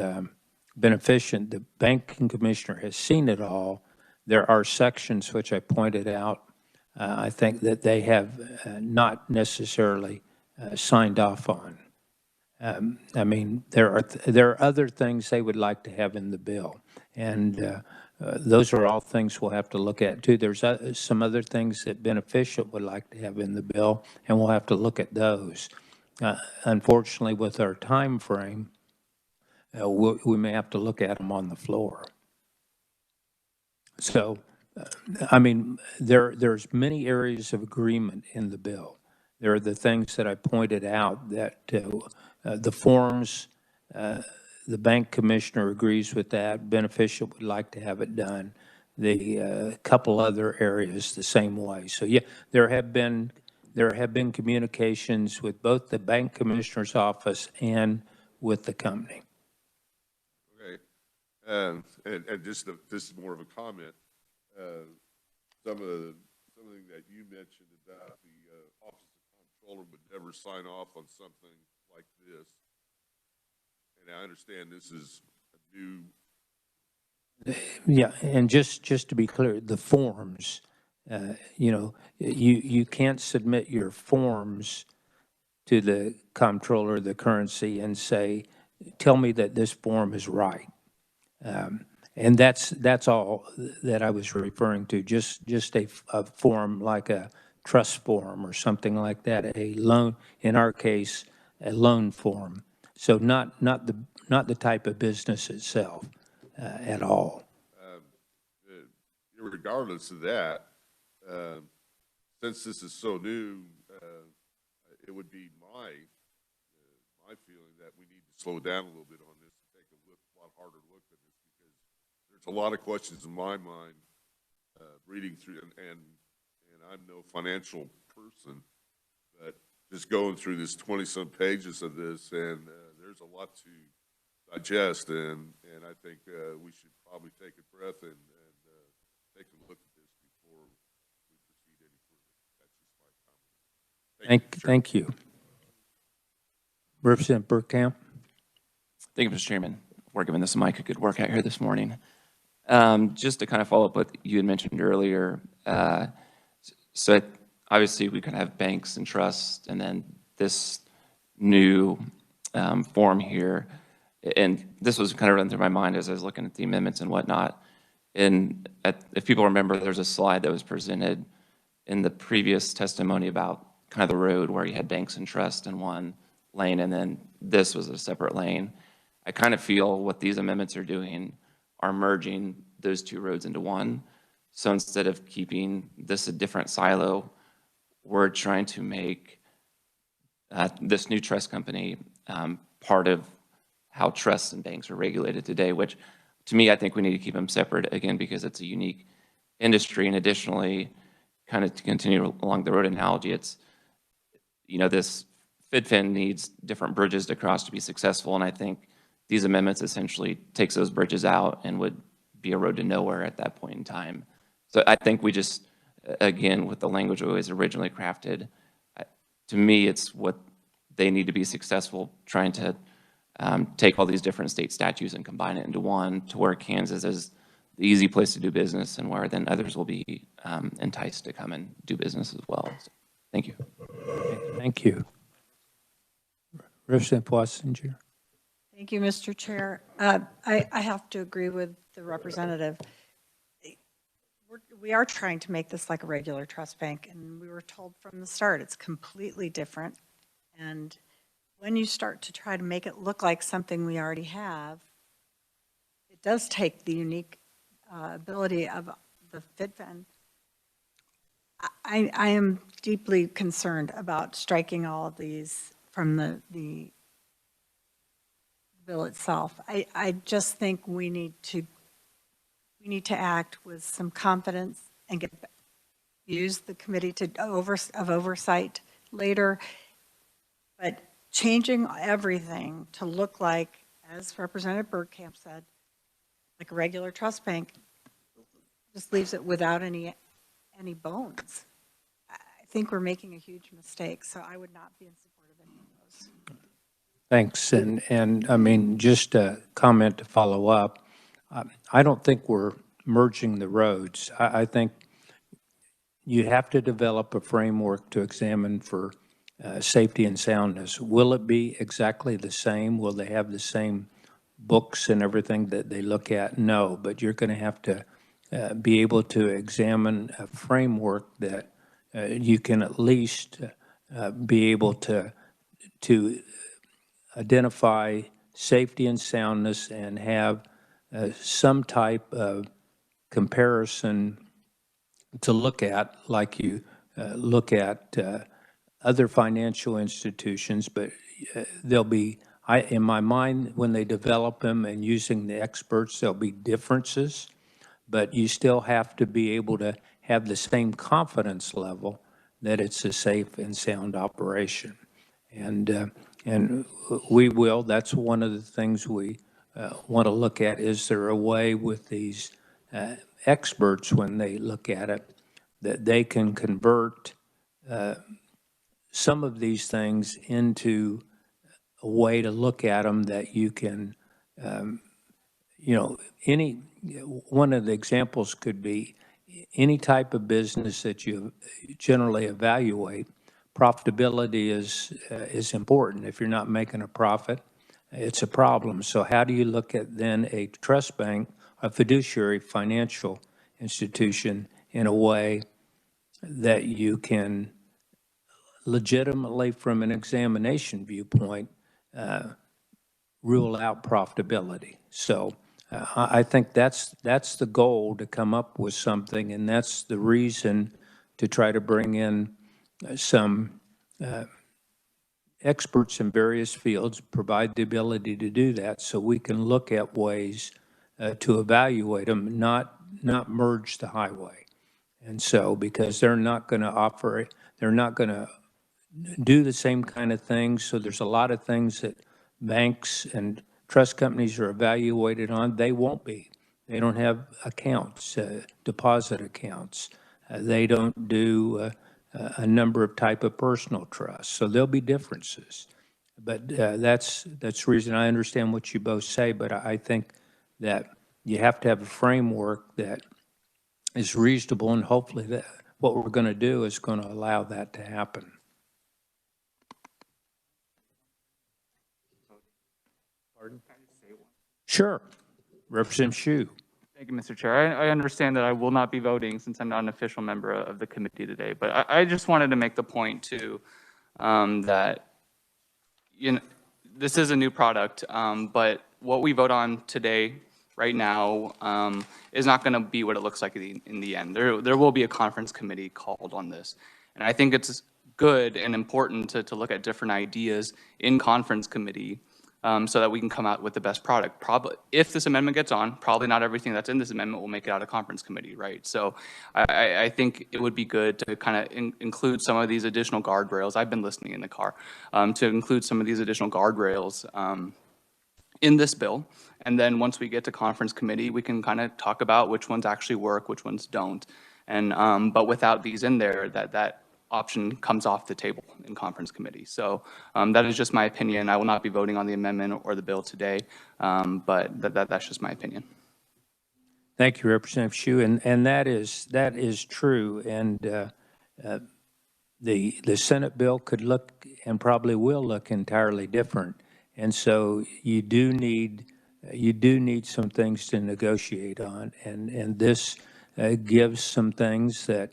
beneficent, the banking commissioner has seen it all. There are sections which I pointed out. I think that they have not necessarily signed off on. I mean, there are other things they would like to have in the bill, and those are all things we'll have to look at too. There's some other things that Beneficient would like to have in the bill, and we'll have to look at those. Unfortunately, with our time frame, we may have to look at them on the floor. So, I mean, there's many areas of agreement in the bill. There are the things that I pointed out that the forms, the bank commissioner agrees with that. Beneficient would like to have it done. The couple other areas the same way. So yeah, there have been communications with both the bank commissioner's office and with the company. Okay, and just this is more of a comment. Something that you mentioned about the Office of Comptroller would never sign off on something like this. And I understand this is a new. Yeah, and just to be clear, the forms, you know, you can't submit your forms to the comptroller of the currency and say, tell me that this form is right. And that's all that I was referring to, just a form like a trust form or something like that, a loan, in our case, a loan form. So not the type of business itself at all. Regardless of that, since this is so new, it would be my feeling that we need to slow down a little bit on this and take a lot harder look at this, because there's a lot of questions in my mind reading through, and I'm no financial person, but just going through this 20-some pages of this, and there's a lot to digest, and I think we should probably take a breath and take a look at this before we proceed any further. That's just my comment. Thank you. Representative Burkamp. Thank you, Mr. Chairman. We're giving this mic a good workout here this morning. Just to kind of follow up what you had mentioned earlier, so obviously we could have banks and trusts, and then this new form here, and this was kind of running through my mind as I was looking at the amendments and whatnot. And if people remember, there's a slide that was presented in the previous testimony about kind of the road where you had banks and trust in one lane, and then this was a separate lane. I kind of feel what these amendments are doing are merging those two roads into one. So instead of keeping this a different silo, we're trying to make this new trust company part of how trusts and banks are regulated today, which to me, I think we need to keep them separate, again, because it's a unique industry. And additionally, kind of to continue along the road analogy, it's, this FIDFIN needs different bridges to cross to be successful. And I think these amendments essentially takes those bridges out and would be a road to nowhere at that point in time. So I think we just, again, with the language we was originally crafted, to me, it's what they need to be successful, trying to take all these different state statutes and combine it into one, to where Kansas is the easy place to do business and where then others will be enticed to come and do business as well. So, thank you. Thank you. Representative Wassinger. Thank you, Mr. Chair. I have to agree with the representative. We are trying to make this like a regular trust bank, and we were told from the start it's completely different. And when you start to try to make it look like something we already have, it does take the unique ability of the FIDFIN. I am deeply concerned about striking all of these from the bill itself. I just think we need to act with some confidence and use the committee of oversight later. But changing everything to look like, as Representative Bergkamp said, like a regular trust bank, just leaves it without any bones. I think we're making a huge mistake, so I would not be in support of any of those. Thanks. And I mean, just a comment to follow up. I don't think we're merging the roads. I think you have to develop a framework to examine for safety and soundness. Will it be exactly the same? Will they have the same books and everything that they look at? No, but you're going to have to be able to examine a framework that you can at least be able to identify safety and soundness and have some type of comparison to look at, like you look at other financial institutions, but there'll be, in my mind, when they develop them and using the experts, there'll be differences, but you still have to be able to have the same confidence level that it's a safe and sound operation. And we will, that's one of the things we want to look at. Is there a way with these experts, when they look at it, that they can convert some of these things into a way to look at them that you can, one of the examples could be any type of business that you generally evaluate. Profitability is important. If you're not making a profit, it's a problem. So how do you look at then a trust bank, a fiduciary financial institution, in a way that you can legitimately, from an examination viewpoint, rule out profitability? So I think that's the goal, to come up with something, and that's the reason to try to bring in some experts in various fields, provide the ability to do that, so we can look at ways to evaluate them, not merge the highway. And so, because they're not going to offer, they're not going to do the same kind of things. So there's a lot of things that banks and trust companies are evaluated on. They won't be. They don't have accounts, deposit accounts. They don't do a number of type of personal trusts. So there'll be differences. But that's the reason I understand what you both say, but I think that you have to have a framework that is reasonable, and hopefully that what we're going to do is going to allow that to happen. Pardon? Sure. Representative Hsu. Thank you, Mr. Chair. I understand that I will not be voting since I'm not an official member of the committee today, but I just wanted to make the point too that this is a new product, but what we vote on today, right now, is not going to be what it looks like in the end. There will be a conference committee called on this, And I think it's good and important to look at different ideas in conference committee so that we can come out with the best product. Probably, if this amendment gets on, probably not everything that's in this amendment will make it out of conference committee, right? So I think it would be good to kind of include some of these additional guardrails. I've been listening in the car, to include some of these additional guardrails in this bill. And then once we get to conference committee, we can kind of talk about which ones actually work, which ones don't. And but without these in there, that option comes off the table in conference committee. So that is just my opinion. I will not be voting on the amendment or the bill today, but that's just my opinion. Thank you, Representative Hsu, and that is true. And the Senate bill could look and probably will look entirely different. And so you do need some things to negotiate on, and this gives some things that,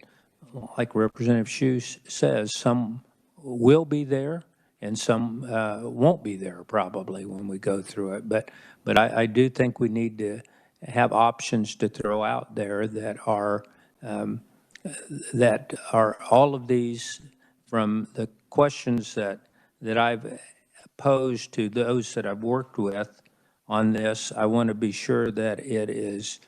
like Representative Hsu says, some will be there and some won't be there probably when we go through it. But I do think we need to have options to throw out there that are all of these, from the questions that I've posed to those that I've worked with on this. I want to be sure that it is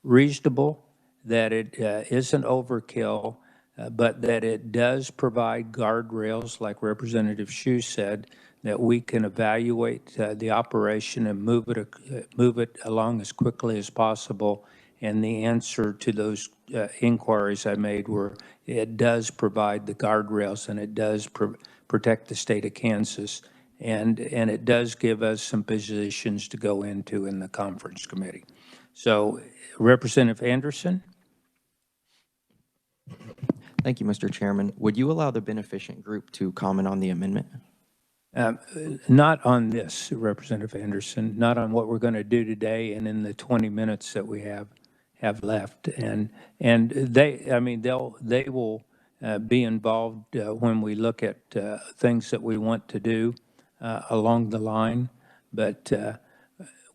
reasonable, that it isn't overkill, but that it does provide guardrails, like Representative Hsu said, that we can evaluate the operation and move it along as quickly as possible. And the answer to those inquiries I made were it does provide the guardrails, and it does protect the state of Kansas, and it does give us some positions to go into in the conference committee. So, Representative Anderson? Thank you, Mr. Chairman. Would you allow the beneficent group to comment on the amendment? Not on this, Representative Anderson, not on what we're going to do today and in the 20 minutes that we have left. And they will be involved when we look at things that we want to do along the line. But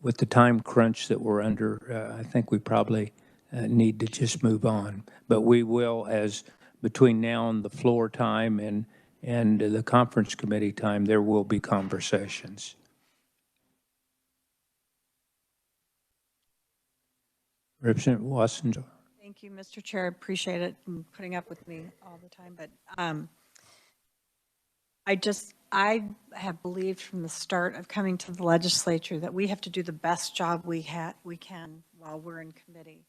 with the time crunch that we're under, I think we probably need to just move on. But we will, as between now and the floor time and the conference committee time, there will be conversations. Representative Wassinger. Thank you, Mr. Chair. I appreciate it and putting up with me all the time. But I have believed from the start of coming to the legislature that we have to do the best job we can while we're in committee.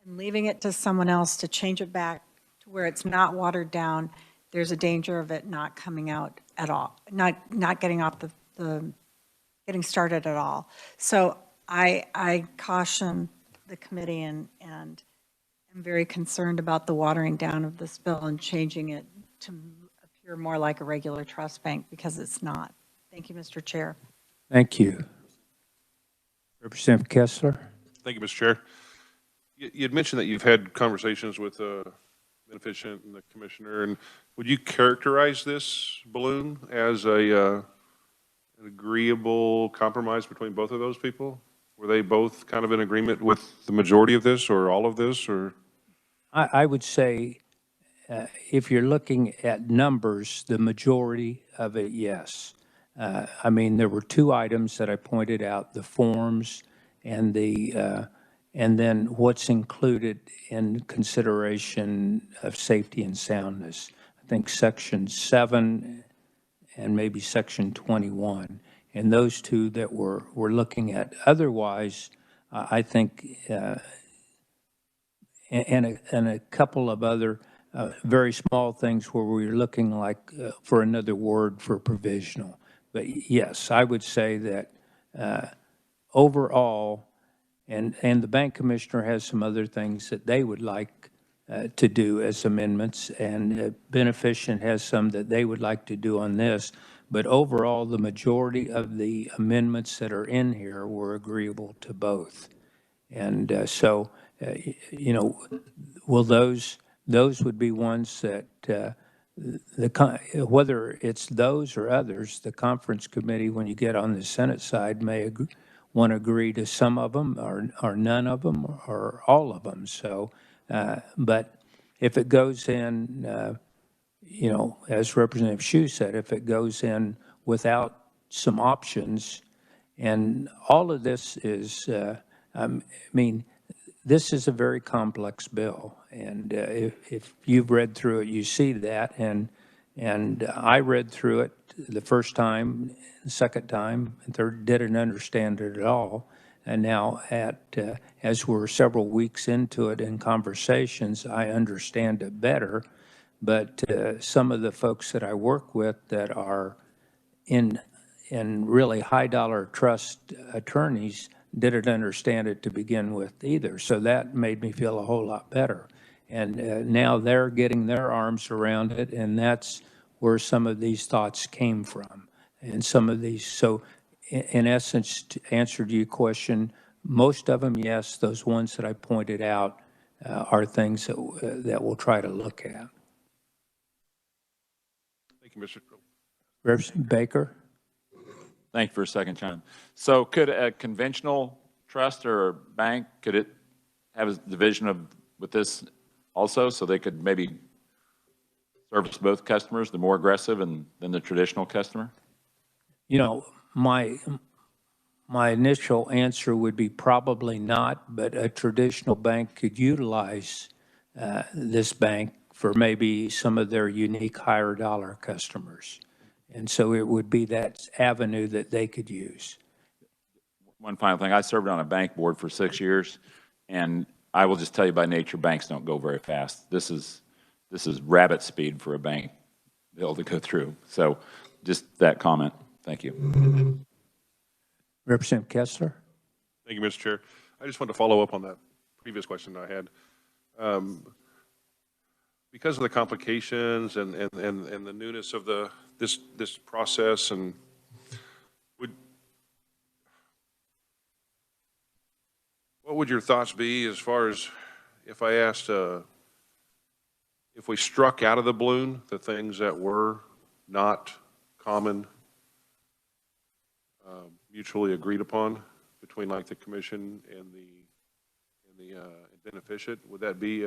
And leaving it to someone else to change it back to where it's not watered down, there's a danger of it not coming out at all, not getting off getting started at all. So I caution the committee and I'm very concerned about the watering down of this bill and changing it to appear more like a regular trust bank, because it's not. Thank you, Mr. Chair. Thank you. Representative Kessler. Thank you, Mr. Chair. You had mentioned that you've had conversations with beneficent and the commissioner, and would you characterize this balloon as an agreeable compromise between both of those people? Were they both kind of in agreement with the majority of this or all of this, or? I would say if you're looking at numbers, the majority of it, yes. I mean, there were two items that I pointed out: the forms and and then what's included in consideration of safety and soundness. I think Section 7 and maybe Section 21, and those two that we're looking at. Otherwise, I think, and a couple of other very small things where we're looking like for another word for provisional. But yes, I would say that overall, and the bank commissioner has some other things that they would like to do as amendments, and beneficent has some that they would like to do on this. But overall, the majority of the amendments that are in here were agreeable to both. And so, will those would be ones that whether it's those or others, the conference committee, when you get on the Senate side, may want to agree to some of them or none of them or all of them. So, but if it goes in, you know, as Representative Hsu said, if it goes in without some options, and all of this is, I mean, this is a very complex bill, and if you've read through it, you see that, and I read through it the first time, the second time, and third, didn't understand it at all. And now as we're several weeks into it in conversations, I understand it better. But some of the folks that I work with that are in really high dollar trust attorneys didn't understand it to begin with either. So that made me feel a whole lot better. And now they're getting their arms around it, and that's where some of these thoughts came from. And some of these, so in essence, to answer to your question, most of them, yes, those ones that I pointed out are things that we'll try to look at. Thank you, Mr. Representative Baker? Thank you for a second, John. So could a conventional trust or bank, could it have a division with this also, so they could maybe service both customers, the more aggressive than the traditional customer? You know, my initial answer would be probably not, but a traditional bank could utilize this bank for maybe some of their unique higher dollar customers. And so it would be that avenue that they could use. One final thing, I served on a bank board for 6 years, and I will just tell you by nature, banks don't go very fast. This is rabbit speed for a bank to be able to go through. So just that comment. Thank you. Representative Kessler? Thank you, Mr. Chair. I just wanted to follow up on that previous question I had. Because of the complications and the newness of this process, and what would your thoughts be as far as if I asked, if we struck out of the balloon the things that were not common, mutually agreed upon between like the commission and the beneficent? Would that be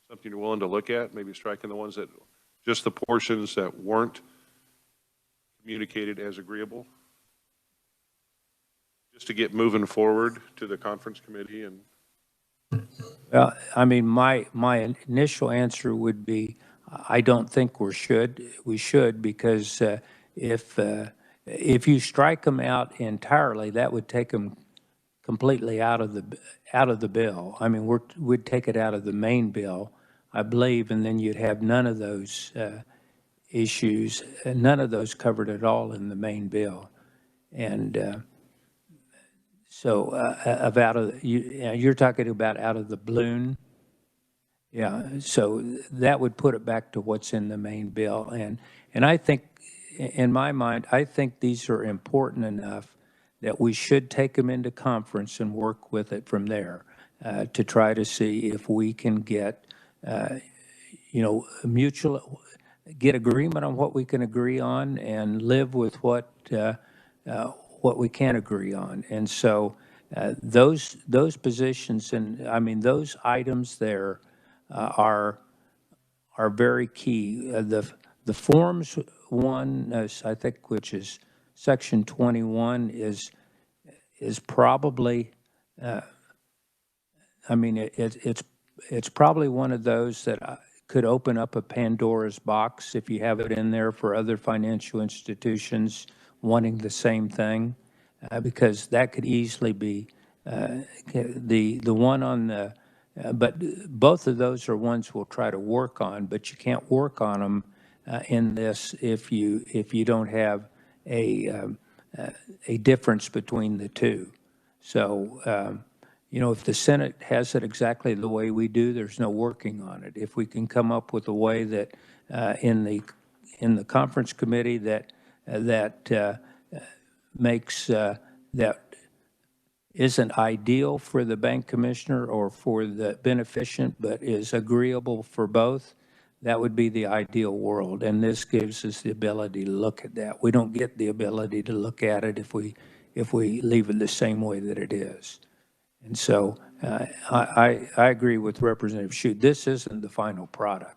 something you're willing to look at? Maybe striking the ones that, just the portions that weren't communicated as agreeable, just to get moving forward to the conference committee. And well, I mean, my initial answer would be, I don't think we should, because if you strike them out entirely, that would take them completely out of the bill. I mean, we'd take it out of the main bill, I believe, and then you'd have none of those issues, none of those covered at all in the main bill. And so you're talking about out of the balloon? Yeah, so that would put it back to what's in the main bill. And I think, in my mind, I think these are important enough that we should take them into conference and work with it from there to try to see if we can get, get agreement on what we can agree on and live with what we can't agree on. And so those positions, and I mean, those items there are very key. The forms one, I think, which is section 21, is probably, I mean, it's probably one of those that could open up a Pandora's box if you have it in there for other financial institutions wanting the same thing, because that could easily be the one on the, but both of those are ones we'll try to work on, but you can't work on them in this if you don't have a difference between the two. So, if the Senate has it exactly the way we do, there's no working on it. If we can come up with a way that in the conference committee that makes that isn't ideal for the bank commissioner or for the beneficent, but is agreeable for both, that would be the ideal world. And this gives us the ability to look at that. We don't get the ability to look at it if we leave it the same way that it is. And so I agree with Representative Shute. This isn't the final product.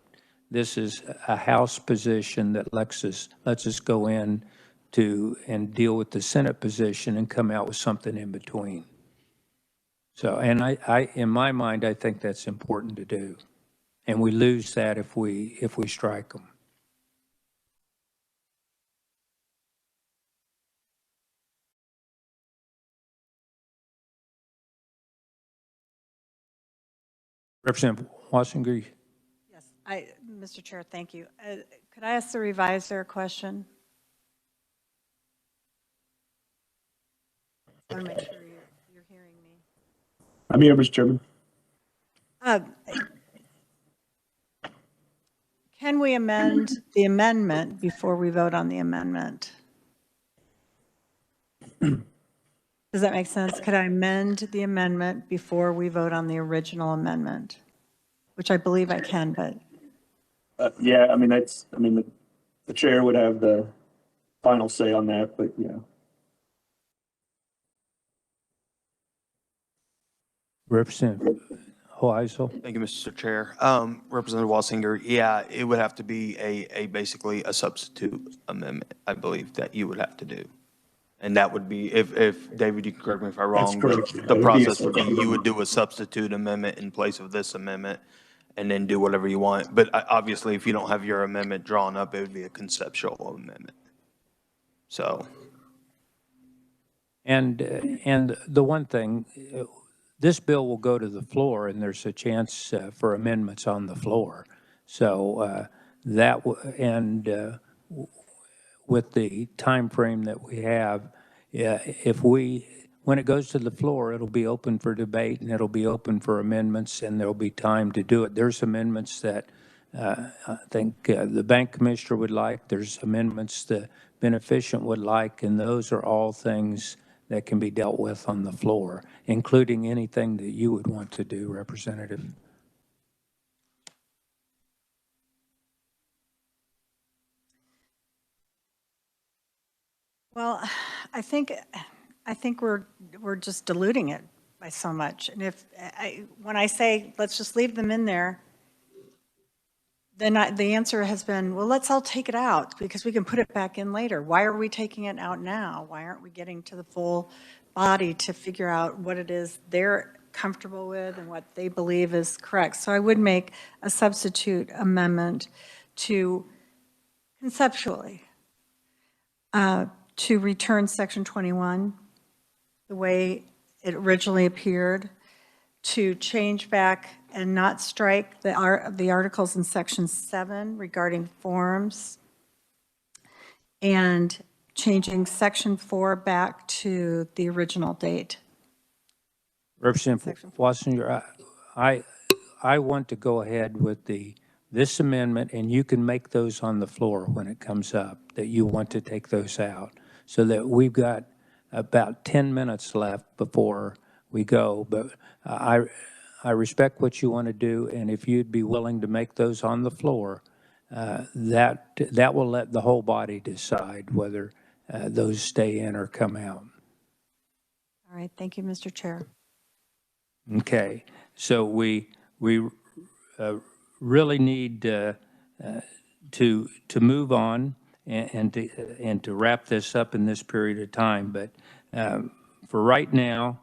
This is a House position that lets us go in to and deal with the Senate position and come out with something in between. So, and in my mind, I think that's important to do. And we lose that if we strike them. Representative Wassinger. Yes, Mr. Chair, thank you. Could I ask the reviser a question? I want to make sure you're hearing me. I'm here, Mr. Chairman. Can we amend the amendment before we vote on the amendment? Does that make sense? Could I amend the amendment before we vote on the original amendment? Which I believe I can, but. Yeah, I mean, the chair would have the final say on that, but yeah. Representative Hoheisel. Thank you, Mr. Chair. Representative Wassinger, yeah, it would have to be basically a substitute amendment, I believe, that you would have to do. And that would be, if David, you can correct me if I'm wrong, That's correct. the process would be you would do a substitute amendment in place of this amendment and then do whatever you want. But obviously, if you don't have your amendment drawn up, it would be a conceptual amendment. So. And the one thing, this bill will go to the floor, and there's a chance for amendments on the floor. So with the time frame that we have, when it goes to the floor, it'll be open for debate and it'll be open for amendments, and there'll be time to do it. There's amendments that I think the bank commissioner would like. There's amendments the beneficent would like, and those are all things that can be dealt with on the floor, including anything that you would want to do, Representative. Well, I think we're just diluting it by so much. And when I say, let's just leave them in there, then the answer has been, well, let's all take it out because we can put it back in later. Why are we taking it out now? Why aren't we getting to the full body to figure out what it is they're comfortable with and what they believe is correct? So I would make a substitute amendment to conceptually to return section 21 the way it originally appeared, to change back and not strike the articles in section 7 regarding forms, and changing section 4 back to the original date. Representative Wassinger, I want to go ahead with this amendment, and you can make those on the floor when it comes up, that you want to take those out, so that we've got about 10 minutes left before we go. But I respect what you want to do, and if you'd be willing to make those on the floor, that will let the whole body decide whether those stay in or come out. All right, thank you, Mr. Chair. Okay, so we really need to move on and to wrap this up in this period of time. But for right now,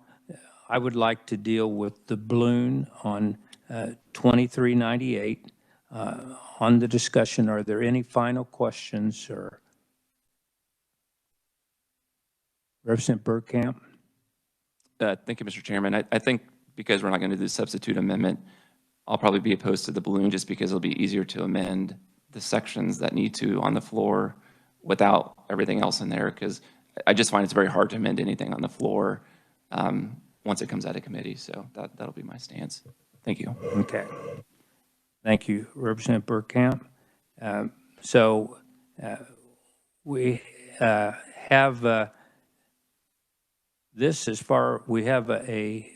I would like to deal with the balloon on 2398. On the discussion, are there any final questions? Or Representative Burkamp? Thank you, Mr. Chairman. I think because we're not going to do the substitute amendment, I'll probably be opposed to the balloon just because it'll be easier to amend the sections that need to on the floor without everything else in there, because I just find it's very hard to amend anything on the floor once it comes out of committee. So that'll be my stance. Thank you. Okay. Thank you, Representative Burkamp. So we have this as far, we have I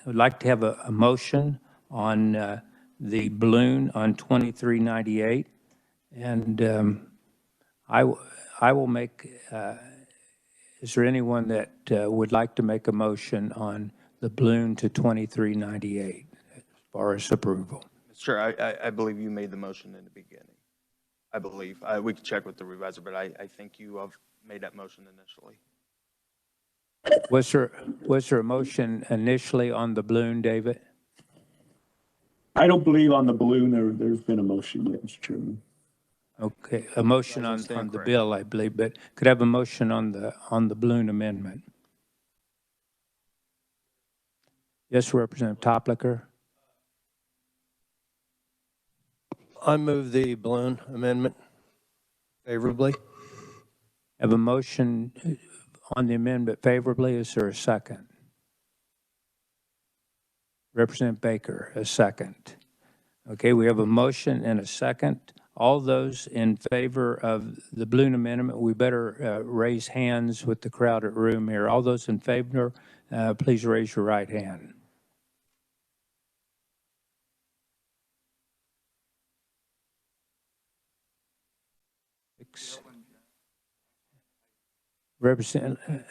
would like to have a motion on the balloon on 2398. And I will make Is there anyone that would like to make a motion on the balloon to 2398 as far as approval? Sure, I believe you made the motion in the beginning. I believe. We can check with the revisor, but I think you have made that motion initially. Was there a motion initially on the balloon, David? I don't believe on the balloon there's been a motion yet, Mr. Chairman. Okay, a motion on the bill, I believe, but could I have a motion on the balloon amendment? Yes, Representative Toplicker. I move the balloon amendment favorably. Have a motion on the amendment favorably. Is there a second? Representative Baker, a second. Okay, we have a motion and a second. All those in favor of the balloon amendment, we better raise hands with the crowded room here. All those in favor, please raise your right hand.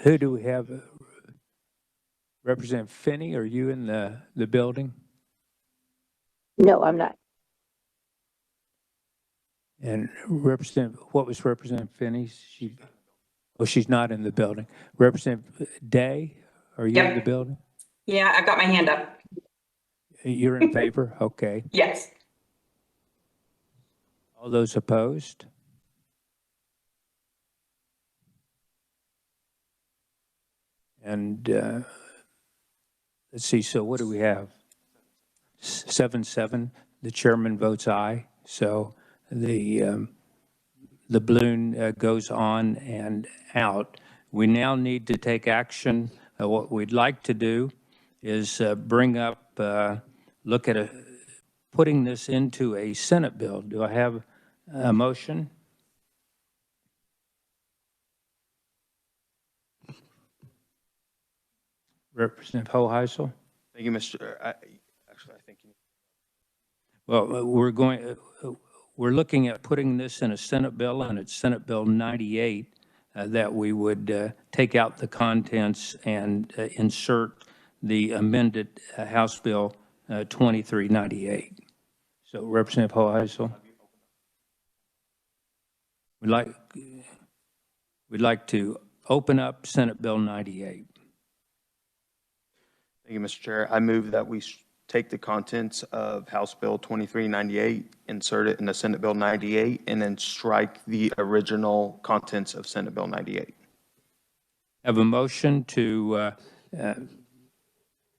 Who do we have? Representative Finney, are you in the building? No, I'm not. And what was Representative Finney? She's not in the building. Representative Day, are you in the building? Yeah, I've got my hand up. You're in favor? Okay. Yes. All those opposed? And let's see, so what do we have? 7-7, the chairman votes aye. So the balloon goes on and out. We now need to take action. What we'd like to do is bring up, look at putting this into a Senate bill. Do I have a motion? Representative Hoheisel? Thank you, Mr. Actually, I think you. Well, we're looking at putting this in a Senate bill, and it's Senate Bill 98, that we would take out the contents and insert the amended House Bill 2398. So Representative Hoheisel? We'd like to open up Senate Bill 98. Thank you, Mr. Chair. I move that we take the contents of House Bill 2398, insert it in the Senate Bill 98, and then strike the original contents of Senate Bill 98. Have a motion to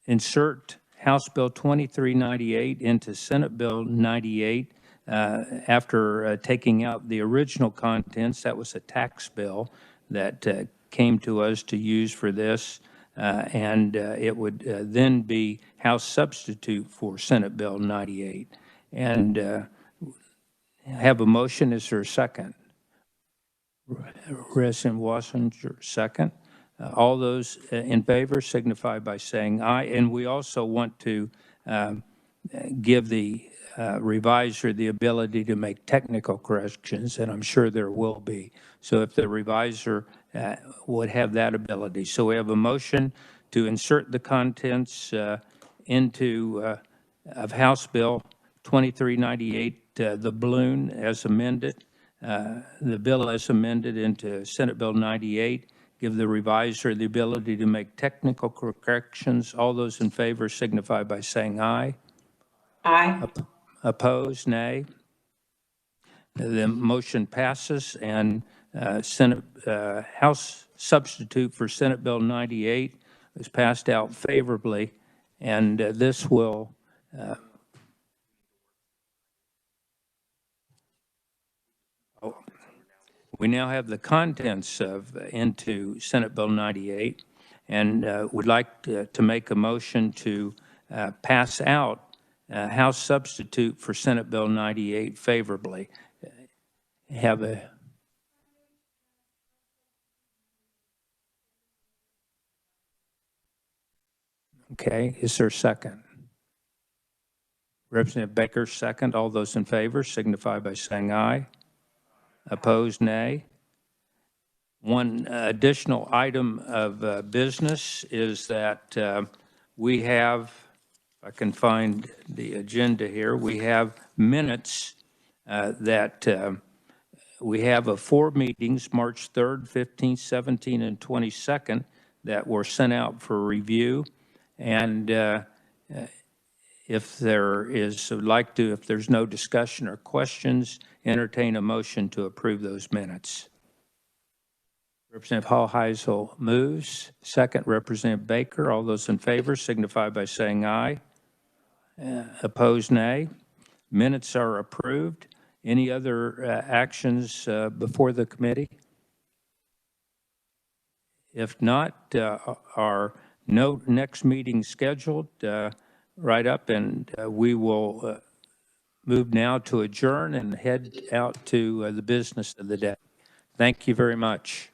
insert House Bill 2398 into Senate Bill 98 after taking out the original contents. That was a tax bill that came to us to use for this. And it would then be House substitute for Senate Bill 98. And have a motion. Is there a second? Representative Wassinger, second. All those in favor signify by saying aye. And we also want to give the reviser the ability to make technical corrections, and I'm sure there will be. So if the reviser would have that ability. So we have a motion to insert the contents into of House Bill 2398, the balloon as amended, the bill as amended into Senate Bill 98, give the reviser the ability to make technical corrections. All those in favor signify by saying aye. Aye. Opposed, nay. The motion passes, and House substitute for Senate Bill 98 was passed out favorably, and this will we now have the contents of into Senate Bill 98, and would like to make a motion to pass out House substitute for Senate Bill 98 favorably. Have a okay. Is there a second? Representative Baker, second. All those in favor signify by saying aye. Opposed, nay. One additional item of business is that we have, if I can find the agenda here, we have minutes that we have of 4 meetings, March 3rd, 15th, 17th, and 22nd, that were sent out for review. And if if there's no discussion or questions, entertain a motion to approve those minutes. Representative Hoheisel moves. Second, Representative Baker. All those in favor signify by saying aye. Opposed, nay. Minutes are approved. Any other actions before the committee? If not, our next meeting scheduled right up, and we will move now to adjourn and head out to the business of the day. Thank you very much.